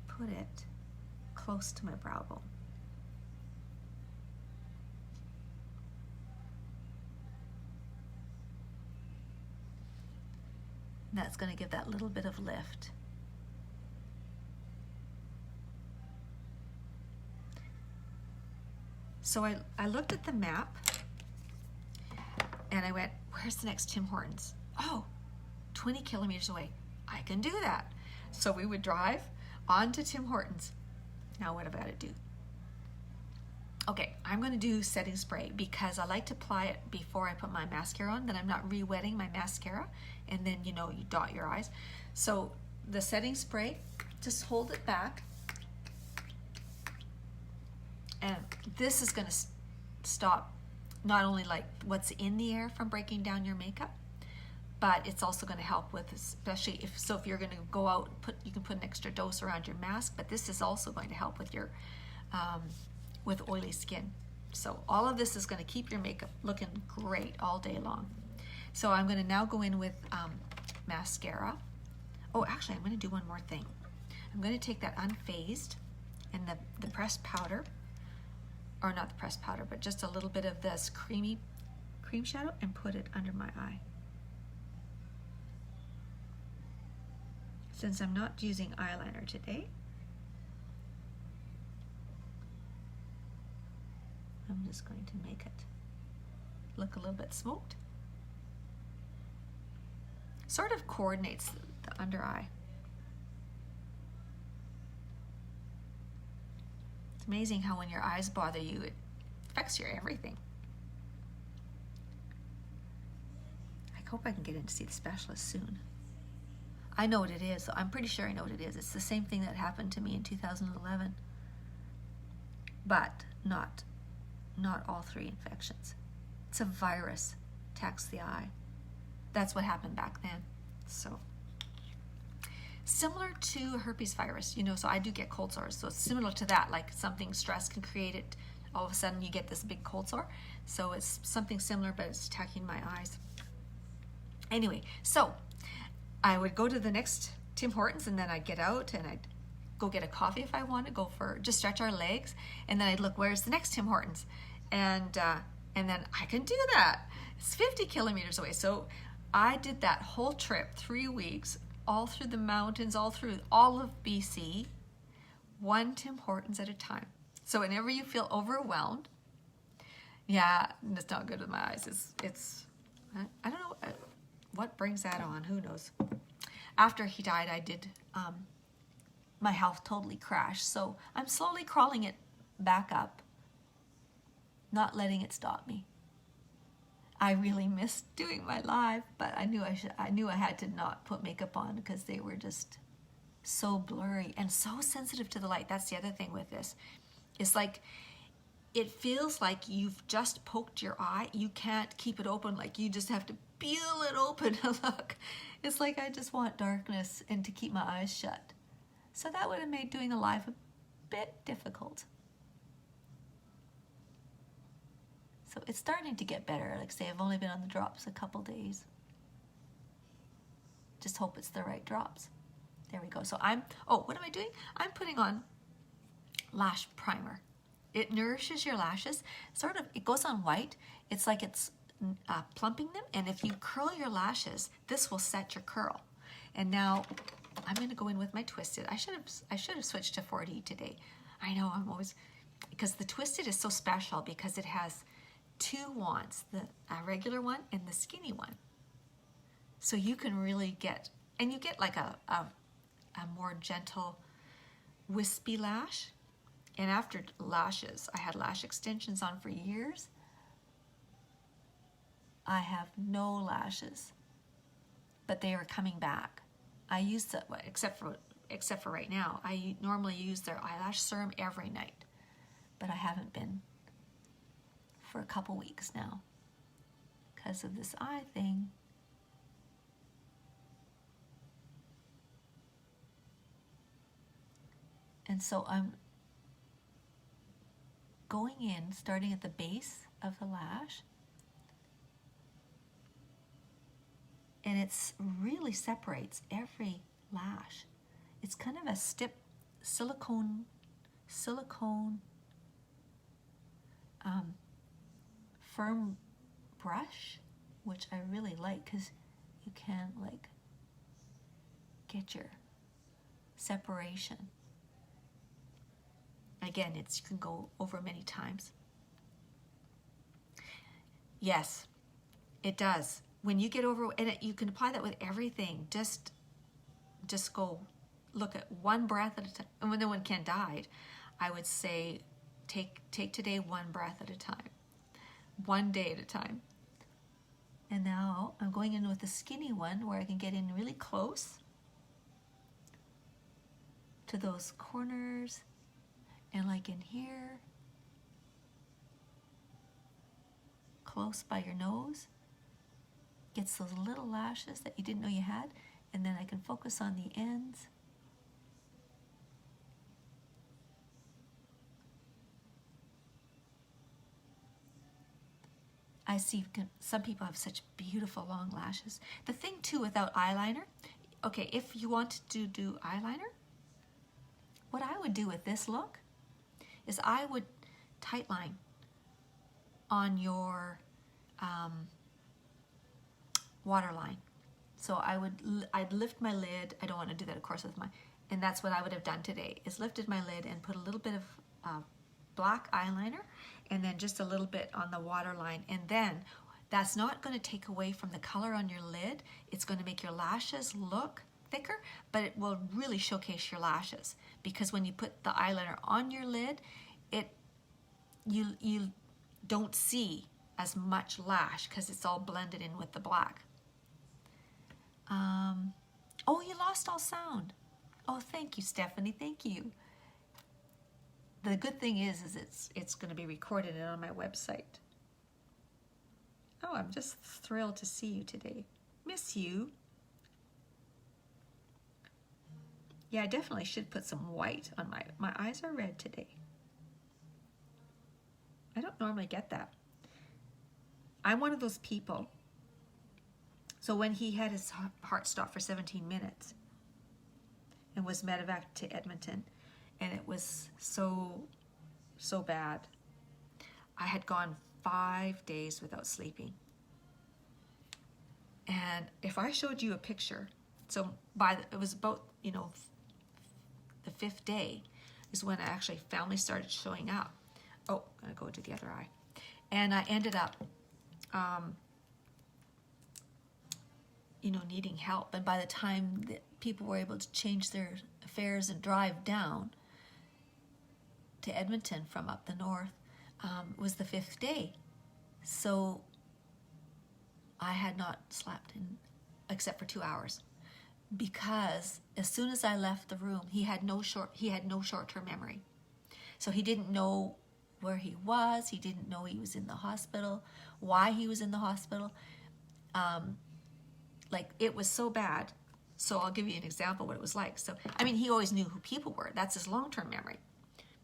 put it close to my brow bone. That's going to give that little bit of lift. So I looked at the map and I went, where's the next Tim Hortons? Oh, 20 kilometers away. I can do that. So we would drive on to Tim Hortons. Now what have I got to do? Okay, I'm going to do setting spray because I like to apply it before I put my mascara on, then I'm not re-wetting my mascara, and then, you know, you dot your eyes. So the setting spray, just hold it back, and this is going to stop not only like what's in the air from breaking down your makeup, but it's also going to help with, especially if you're going to go out, you can put an extra dose around your mask, but this is also going to help with your with oily skin. So all of this is going to keep your makeup looking great all day long. So I'm going to now go in with mascara. Oh, actually, I'm going to do one more thing. I'm going to take that unfazed and the pressed powder, or not the pressed powder, but just a little bit of this cream shadow and put it under my eye. Since I'm not using eyeliner today, I'm just going to make it look a little bit smoked. Sort of coordinates the under eye. It's amazing how when your eyes bother you, it affects your everything. I hope I can get in to see the specialist soon. I know what it is. I'm pretty sure I know what it is. It's the same thing that happened to me in 2011, but not all three infections. It's a virus, attacks the eye. That's what happened back then. So similar to herpes virus, you know, so I do get cold sores. So it's similar to that, like something stress can create it. All of a sudden you get this big cold sore. So it's something similar, but it's attacking my eyes. Anyway, so I would go to the next Tim Hortons and then I'd get out and I'd go get a coffee if I want to go for, just stretch our legs. And then I'd look, where's the next Tim Hortons? And then I can do that. It's 50 kilometers away. So I did that whole trip, 3 weeks, all through the mountains, all through all of BC, one Tim Hortons at a time. So whenever you feel overwhelmed, yeah, it's not good with my eyes. It's I don't know what brings that on. Who knows? After he died, I did, my health totally crashed. So I'm slowly crawling it back up, not letting it stop me. I really missed doing my live, but I knew I had to not put makeup on because they were just so blurry and so sensitive to the light. That's the other thing with this. It's like, it feels like you've just poked your eye. You can't keep it open. Like you just have to peel it open to look. It's like I just want darkness and to keep my eyes shut. So that would have made doing a live a bit difficult. So it's starting to get better. Like say, I've only been on the drops a couple days. Just hope it's the right drops. There we go. So what am I doing? I'm putting on lash primer. It nourishes your lashes. Sort of, it goes on white. It's like it's plumping them. And if you curl your lashes, this will set your curl. And now I'm going to go in with my Twisted. I should have switched to 4D today. I know I'm always, because the Twisted is so special because it has 2 wands, the regular one and the skinny one. So you can really get, and you get like a more gentle, wispy lash. And after lashes, I had lash extensions on for years. I have no lashes, but they are coming back. I use the, except for right now, I normally use their eyelash serum every night, but I haven't been for a couple weeks now because of this eye thing. And so I'm going in, starting at the base of the lash, and it's really separates every lash. It's kind of a stiff silicone firm brush, which I really like because you can like get your separation. Again, you can go over many times. Yes, it does. When you get over, and you can apply that with everything. Just go look at one breath at a time. And when Ken died, I would say, take today one breath at a time, one day at a time. And now I'm going in with the skinny one where I can get in really close to those corners, and like in here, close by your nose, gets those little lashes that you didn't know you had, and then I can focus on the ends. I see some people have such beautiful long lashes. The thing too without eyeliner, okay, if you want to do eyeliner, what I would do with this look is I would tightline on your waterline. So I'd lift my lid. I don't want to do that, of course, with and that's what I would have done today, is lifted my lid and put a little bit of black eyeliner and then just a little bit on the waterline. And then that's not going to take away from the color on your lid. It's going to make your lashes look thicker, but it will really showcase your lashes, because when you put the eyeliner on your lid, you don't see as much lash because it's all blended in with the black. Oh, you lost all sound. Oh, thank you, Stephanie. Thank you. The good thing is it's going to be recorded on my website. Oh, I'm just thrilled to see you today. Miss you. Yeah, I definitely should put some white on my eyes are red today. I don't normally get that. I'm one of those people. So when he had his heart stop for 17 minutes and was medevaced to Edmonton, and it was so bad, I had gone 5 days without sleeping. And if I showed you a picture, so it was about, the 5th day is when actually family started showing up. Oh, I'm gonna go to the other eye. And I ended up, needing help. And by the time that people were able to change their fares and drive down to Edmonton from up the north, was the 5th day. So I had not slept except for 2 hours, because as soon as I left the room, he had no short-term memory. So he didn't know where he was. He didn't know he was in the hospital, why he was in the hospital. It was so bad. So I'll give you an example of what it was like. So, he always knew who people were. That's his long-term memory.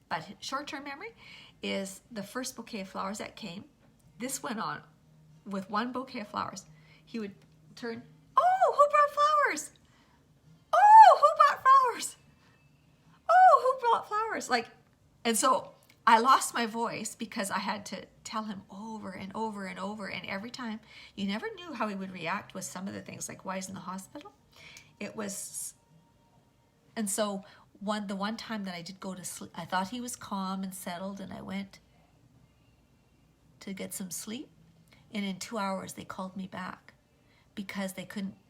But short-term memory is the first bouquet of flowers that came. This went on with one bouquet of flowers. He would turn, oh, who brought flowers? Oh, who brought flowers? Oh, who brought flowers? And so I lost my voice because I had to tell him over and over and over. And every time, you never knew how he would react with some of the things, like why he's in the hospital. And so the one time that I did go to sleep, I thought he was calm and settled, and I went to get some sleep. And in 2 hours, they called me back because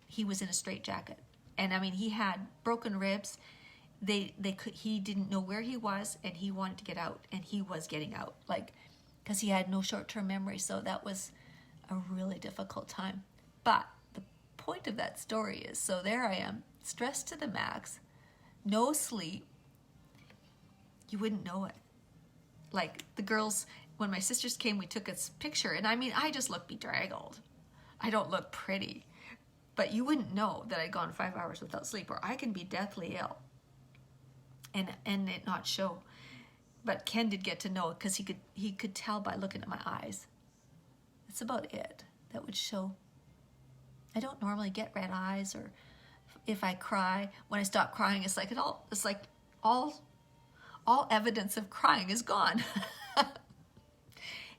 he was in a straitjacket. And he had broken ribs. He didn't know where he was, and he wanted to get out, and he was getting out, because he had no short-term memory. So that was a really difficult time. But the point of that story is, so there I am, stressed to the max, no sleep. You wouldn't know it. The girls, when my sisters came, we took a picture, and I just look bedraggled. I don't look pretty. But you wouldn't know that I'd gone 5 hours without sleep, or I can be deathly ill and it not show. But Ken did get to know, because he could tell by looking at my eyes. That's about it. That would show. I don't normally get red eyes, or if I cry, when I stop crying, it's like all evidence of crying is gone.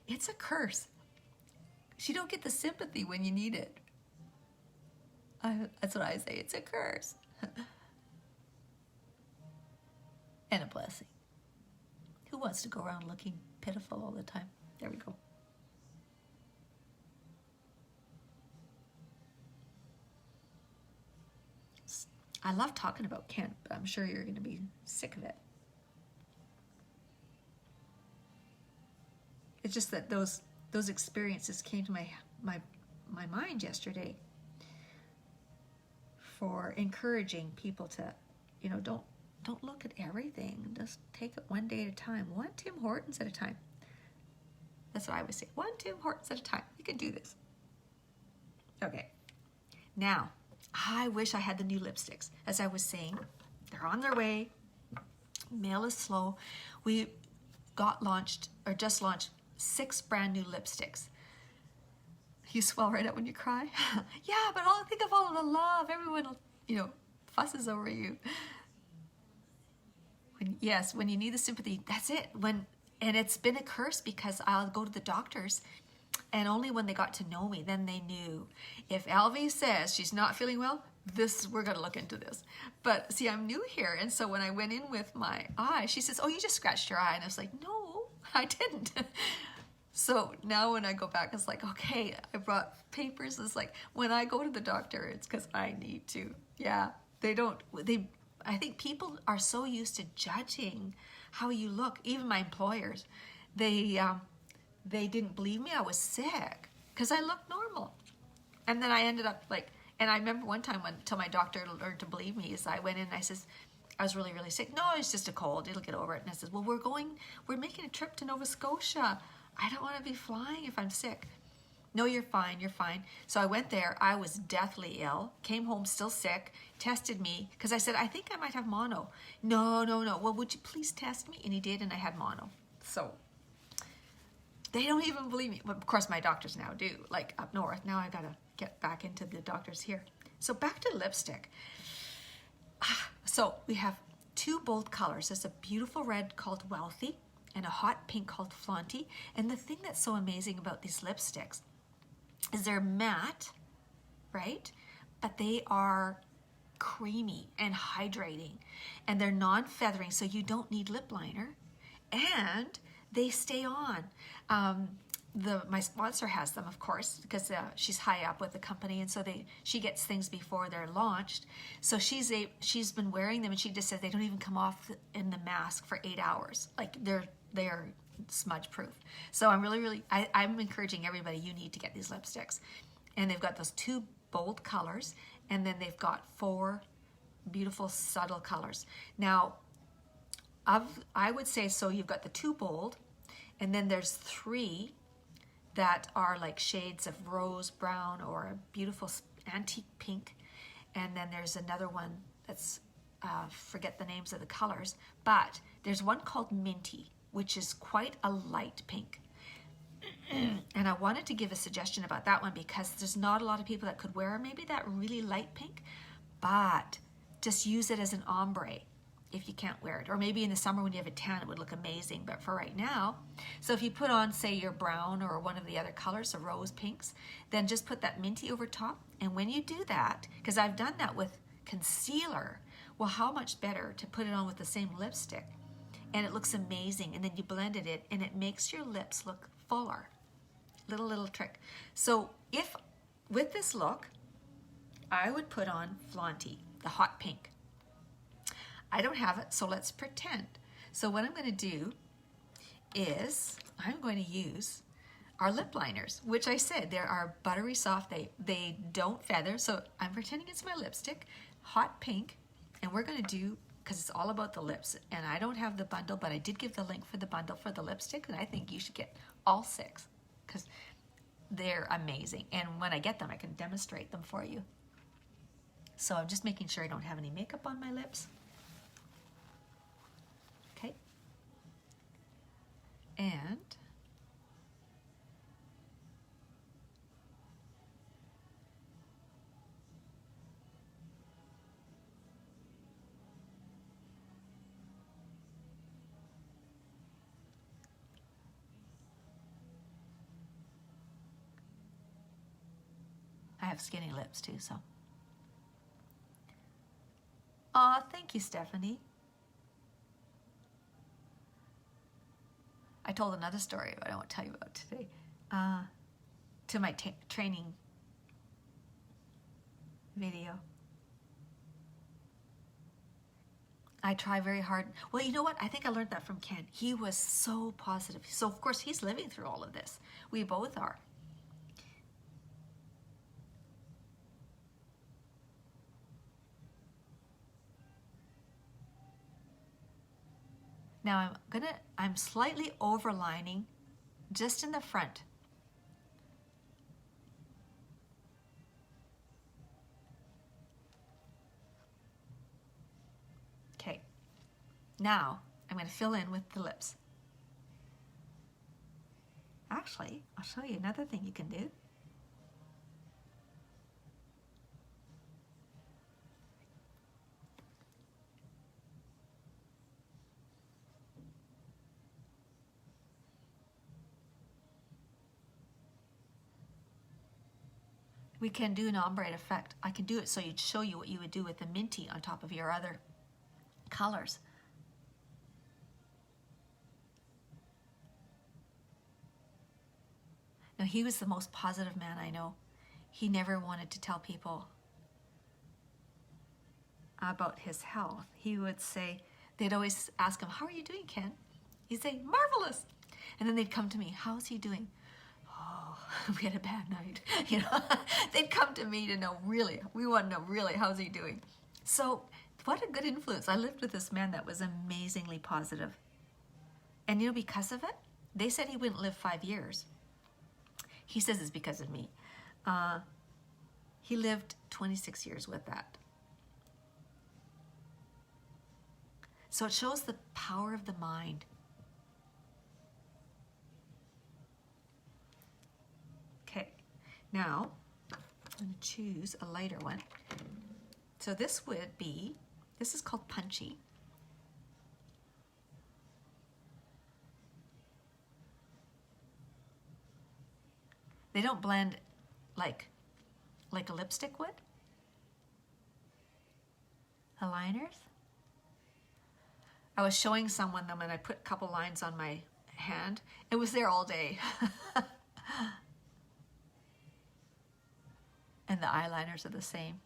It's a curse. You don't get the sympathy when you need it. That's what I say. It's a curse. And a blessing. Who wants to go around looking pitiful all the time? There we go. I love talking about Kent, but I'm sure you're going to be sick of it. It's just that those experiences came to my mind yesterday for encouraging people to, you know, don't look at everything. Just take it one day at a time. One Tim Hortons at a time. That's what I would say. One Tim Hortons at a time. You can do this. Okay. Now, I wish I had the new lipsticks. As I was saying, they're on their way. Mail is slow. We just launched 6 brand new lipsticks. You swell right up when you cry. Yeah, but think of all of the love. Everyone, you know, fusses over you. When you need the sympathy, that's it. And it's been a curse because I'll go to the doctors, and only when they got to know me, then they knew. If Elvie says she's not feeling well, we're going to look into this. But see, I'm new here, and so when I went in with my eye, she says, "Oh, you just scratched your eye," and I was like, "No, I didn't." So now when I go back, it's like, okay, I brought papers. It's like, when I go to the doctor, it's because I need to. Yeah, I think people are so used to judging how you look. Even my employers, they didn't believe me I was sick because I looked normal. And then I ended up and I remember one time until my doctor learned to believe me, is I went in and I says, I was really, really sick. No, it's just a cold. It'll get over it. And I says, well, we're making a trip to Nova Scotia. I don't want to be flying if I'm sick. No, you're fine, you're fine. So I went there. I was deathly ill, came home still sick, tested me, because I said, I think I might have mono. No. Well, would you please test me? And he did, and I had mono. So they don't even believe me. But of course, my doctors now do, like up north. Now I got to get back into the doctors here. So back to lipstick. So we have 2 bold colors. There's a beautiful red called Wealthy and a hot pink called Flaunty. And the thing that's so amazing about these lipsticks is they're matte, right? But they are creamy and hydrating, and they're non-feathering, so you don't need lip liner, and they stay on. My sponsor has them, of course, because she's high up with the company, and so she gets things before they're launched. So she's been wearing them, and she just says they don't even come off in the mask for 8 hours. Like they're smudge proof. So I'm encouraging everybody, you need to get these lipsticks. And they've got those 2 bold colors, and then they've got 4 beautiful subtle colors. Now, I would say, so you've got the 2 bold, and then there's 3 that are like shades of rose brown or a beautiful antique pink, and then there's another one that's forget the names of the colors, but there's one called Minty, which is quite a light pink. And I wanted to give a suggestion about that one because there's not a lot of people that could wear maybe that really light pink, but just use it as an ombre if you can't wear it. Or maybe in the summer when you have a tan, it would look amazing, but for right now, so if you put on, say, your brown or one of the other colors, the rose pinks, then just put that Minty over top. And when you do that, because I've done that with concealer, well, how much better to put it on with the same lipstick, and it looks amazing, and then you blended it, and it makes your lips look fuller. Little trick. So if, with this look, I would put on Flaunty, the hot pink. I don't have it, so let's pretend. So what I'm going to do is I'm going to use our lip liners, which I said, they are buttery soft. They don't feather, so I'm pretending it's my lipstick, hot pink, and we're going to do, because it's all about the lips, and I don't have the bundle, but I did give the link for the bundle for the lipstick, and I think you should get all 6 because they're amazing. And when I get them, I can demonstrate them for you. So I'm just making sure I don't have any makeup on my lips. Okay. And I have skinny lips too, so. Aw, thank you, Stephanie. I told another story, but I won't tell you about today. To my training video. I try very hard. Well, you know what? I think I learned that from Ken. He was so positive. So, of course, he's living through all of this. We both are. Now I'm slightly overlining just in the front. Okay. Now I'm going to fill in with the lips. Actually, I'll show you another thing you can do. We can do an ombre effect. I can do it so you'd show you what you would do with the minty on top of your other colors. Now, he was the most positive man I know. He never wanted to tell people about his health. He would say, they'd always ask him, how are you doing, Ken? He'd say, marvelous. And then they'd come to me, how's he doing? Oh, we had a bad night. You know, they'd come to me to know really, we want to know really, how's he doing? So what a good influence. I lived with this man that was amazingly positive. And you know, because of it, they said he wouldn't live 5 years. He says it's because of me. He lived 26 years with that. So it shows the power of the mind. Okay, now I'm going to choose a lighter one. So this would be, this is called Punchy. They don't blend like a lipstick would. Aligners. I was showing someone them and I put a couple lines on my hand. It was there all day. And the eyeliners are the same.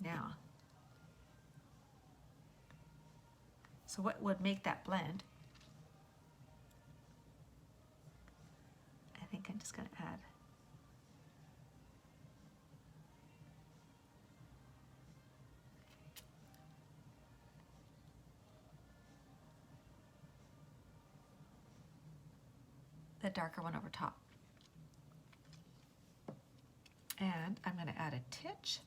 Now, so what would make that blend? I think I'm just going to add the darker one over top. And I'm going to add a titch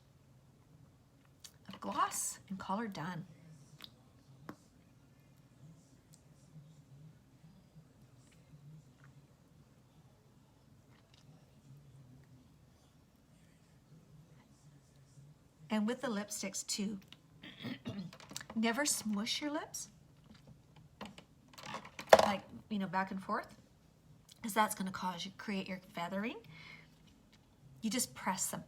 of gloss and call her done. And with the lipsticks too, never smush your lips, like, you know, back and forth, because that's going to cause you create your feathering. You just press them.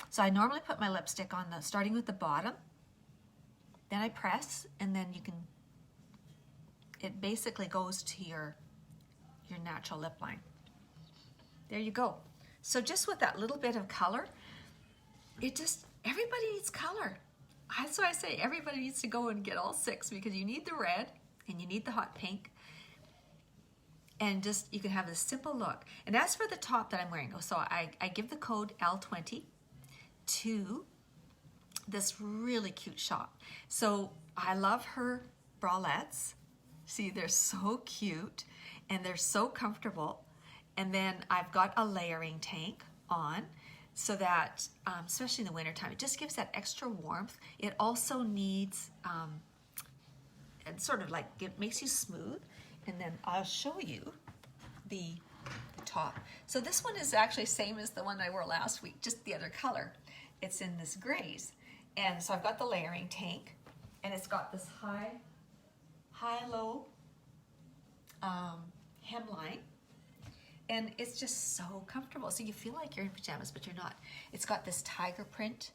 So I normally put my lipstick on the, starting with the bottom, then I press, and then you can, it basically goes to your natural lip line. There you go. So just with that little bit of color, it just, everybody needs color. That's why I say everybody needs to go and get all 6, because you need the red and you need the hot pink. And just, you can have this simple look. And as for the top that I'm wearing, so I give the code L20 to this really cute shop. So I love her bralettes. See, they're so cute and they're so comfortable. And then I've got a layering tank on so that, especially in the wintertime, it just gives that extra warmth. It also needs, it sort of like, it makes you smooth. And then I'll show you the top. So this one is actually same as the one I wore last week, just the other color. It's in this grays. And so I've got the layering tank, and it's got this high-low hemline. And it's just so comfortable. So you feel like you're in pajamas, but you're not. It's got this tiger print.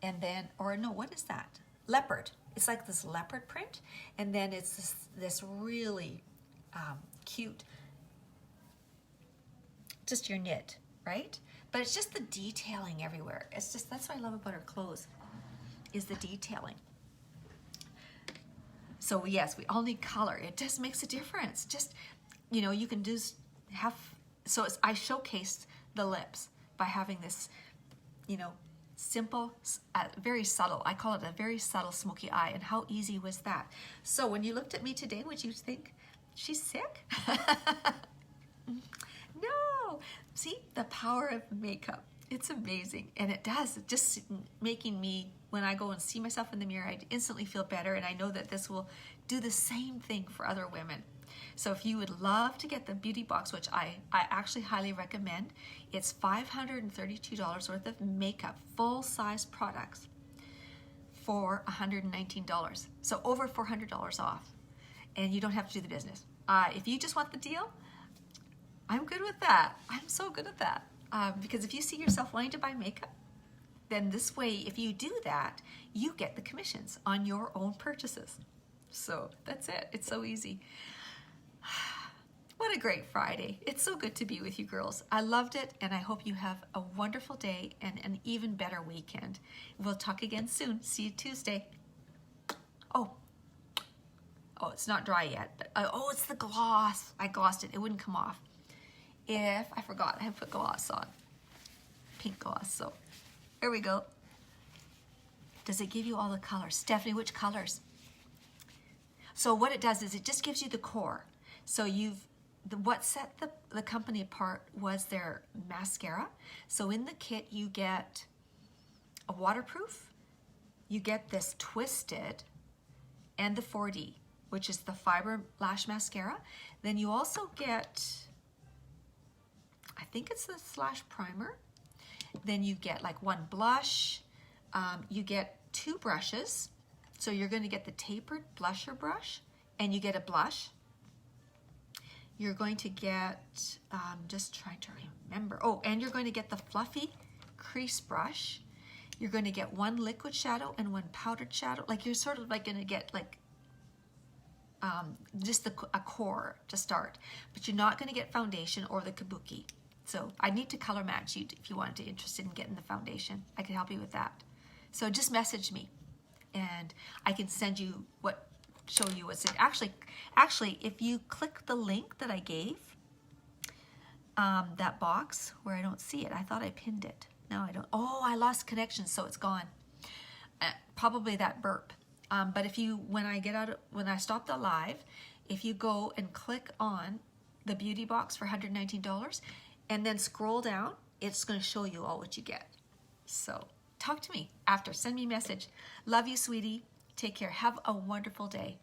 And then, or no, what is that? Leopard. It's like this leopard print, and then it's this really cute, just your knit, right? But it's just the detailing everywhere. It's just, that's what I love about her clothes, is the detailing. So yes, we all need color. It just makes a difference. Just, you know, you can do have, so it's, I showcased the lips by having this, you know, simple, very subtle, I call it a very subtle smoky eye. And how easy was that? So when you looked at me today, would you think she's sick? No. See, the power of makeup. It's amazing. And it does. It's just making me, when I go and see myself in the mirror, I instantly feel better. And I know that this will do the same thing for other women. So if you would love to get the beauty box, which I actually highly recommend, it's $532 worth of makeup, full-size products for $119. So over $400 off. And you don't have to do the business. If you just want the deal, I'm good with that. I'm so good at that. Because if you see yourself wanting to buy makeup, then this way, if you do that, you get the commissions on your own purchases. So that's it. It's so easy. What a great Friday. It's so good to be with you girls. I loved it, and I hope you have a wonderful day and an even better weekend. We'll talk again soon. See you Tuesday. Oh, it's not dry yet. Oh, it's the gloss. I glossed it. It wouldn't come off. I forgot, I put gloss on. Pink gloss, so here we go. Does it give you all the colors? Stephanie, which colors? So what it does is it just gives you the core. So what set the company apart was their mascara. So in the kit you get a waterproof, you get this Twisted, and the 4D, which is the fiber lash mascara. Then you also get, I think it's the Slash Primer. Then you get like one blush. You get 2 brushes. So you're going to get the tapered blusher brush, and you get a blush. You're going to get, just trying to remember. Oh, and you're going to get the fluffy crease brush. You're going to get 1 liquid shadow and 1 powdered shadow. Like you're sort of like going to get like just a core to start. But you're not going to get foundation or the kabuki. So I need to color match you if you want to be interested in getting the foundation. I can help you with that. So just message me, and I can send you show you what's in. Actually, if you click the link that I gave, that box where I don't see it, I thought I pinned it. No, I don't. Oh, I lost connection, so it's gone. Probably that burp. But if you, when I stop the live, if you go and click on the beauty box for $119 and then scroll down, it's going to show you all what you get. So talk to me after. Send me a message. Love you, sweetie. Take care. Have a wonderful day.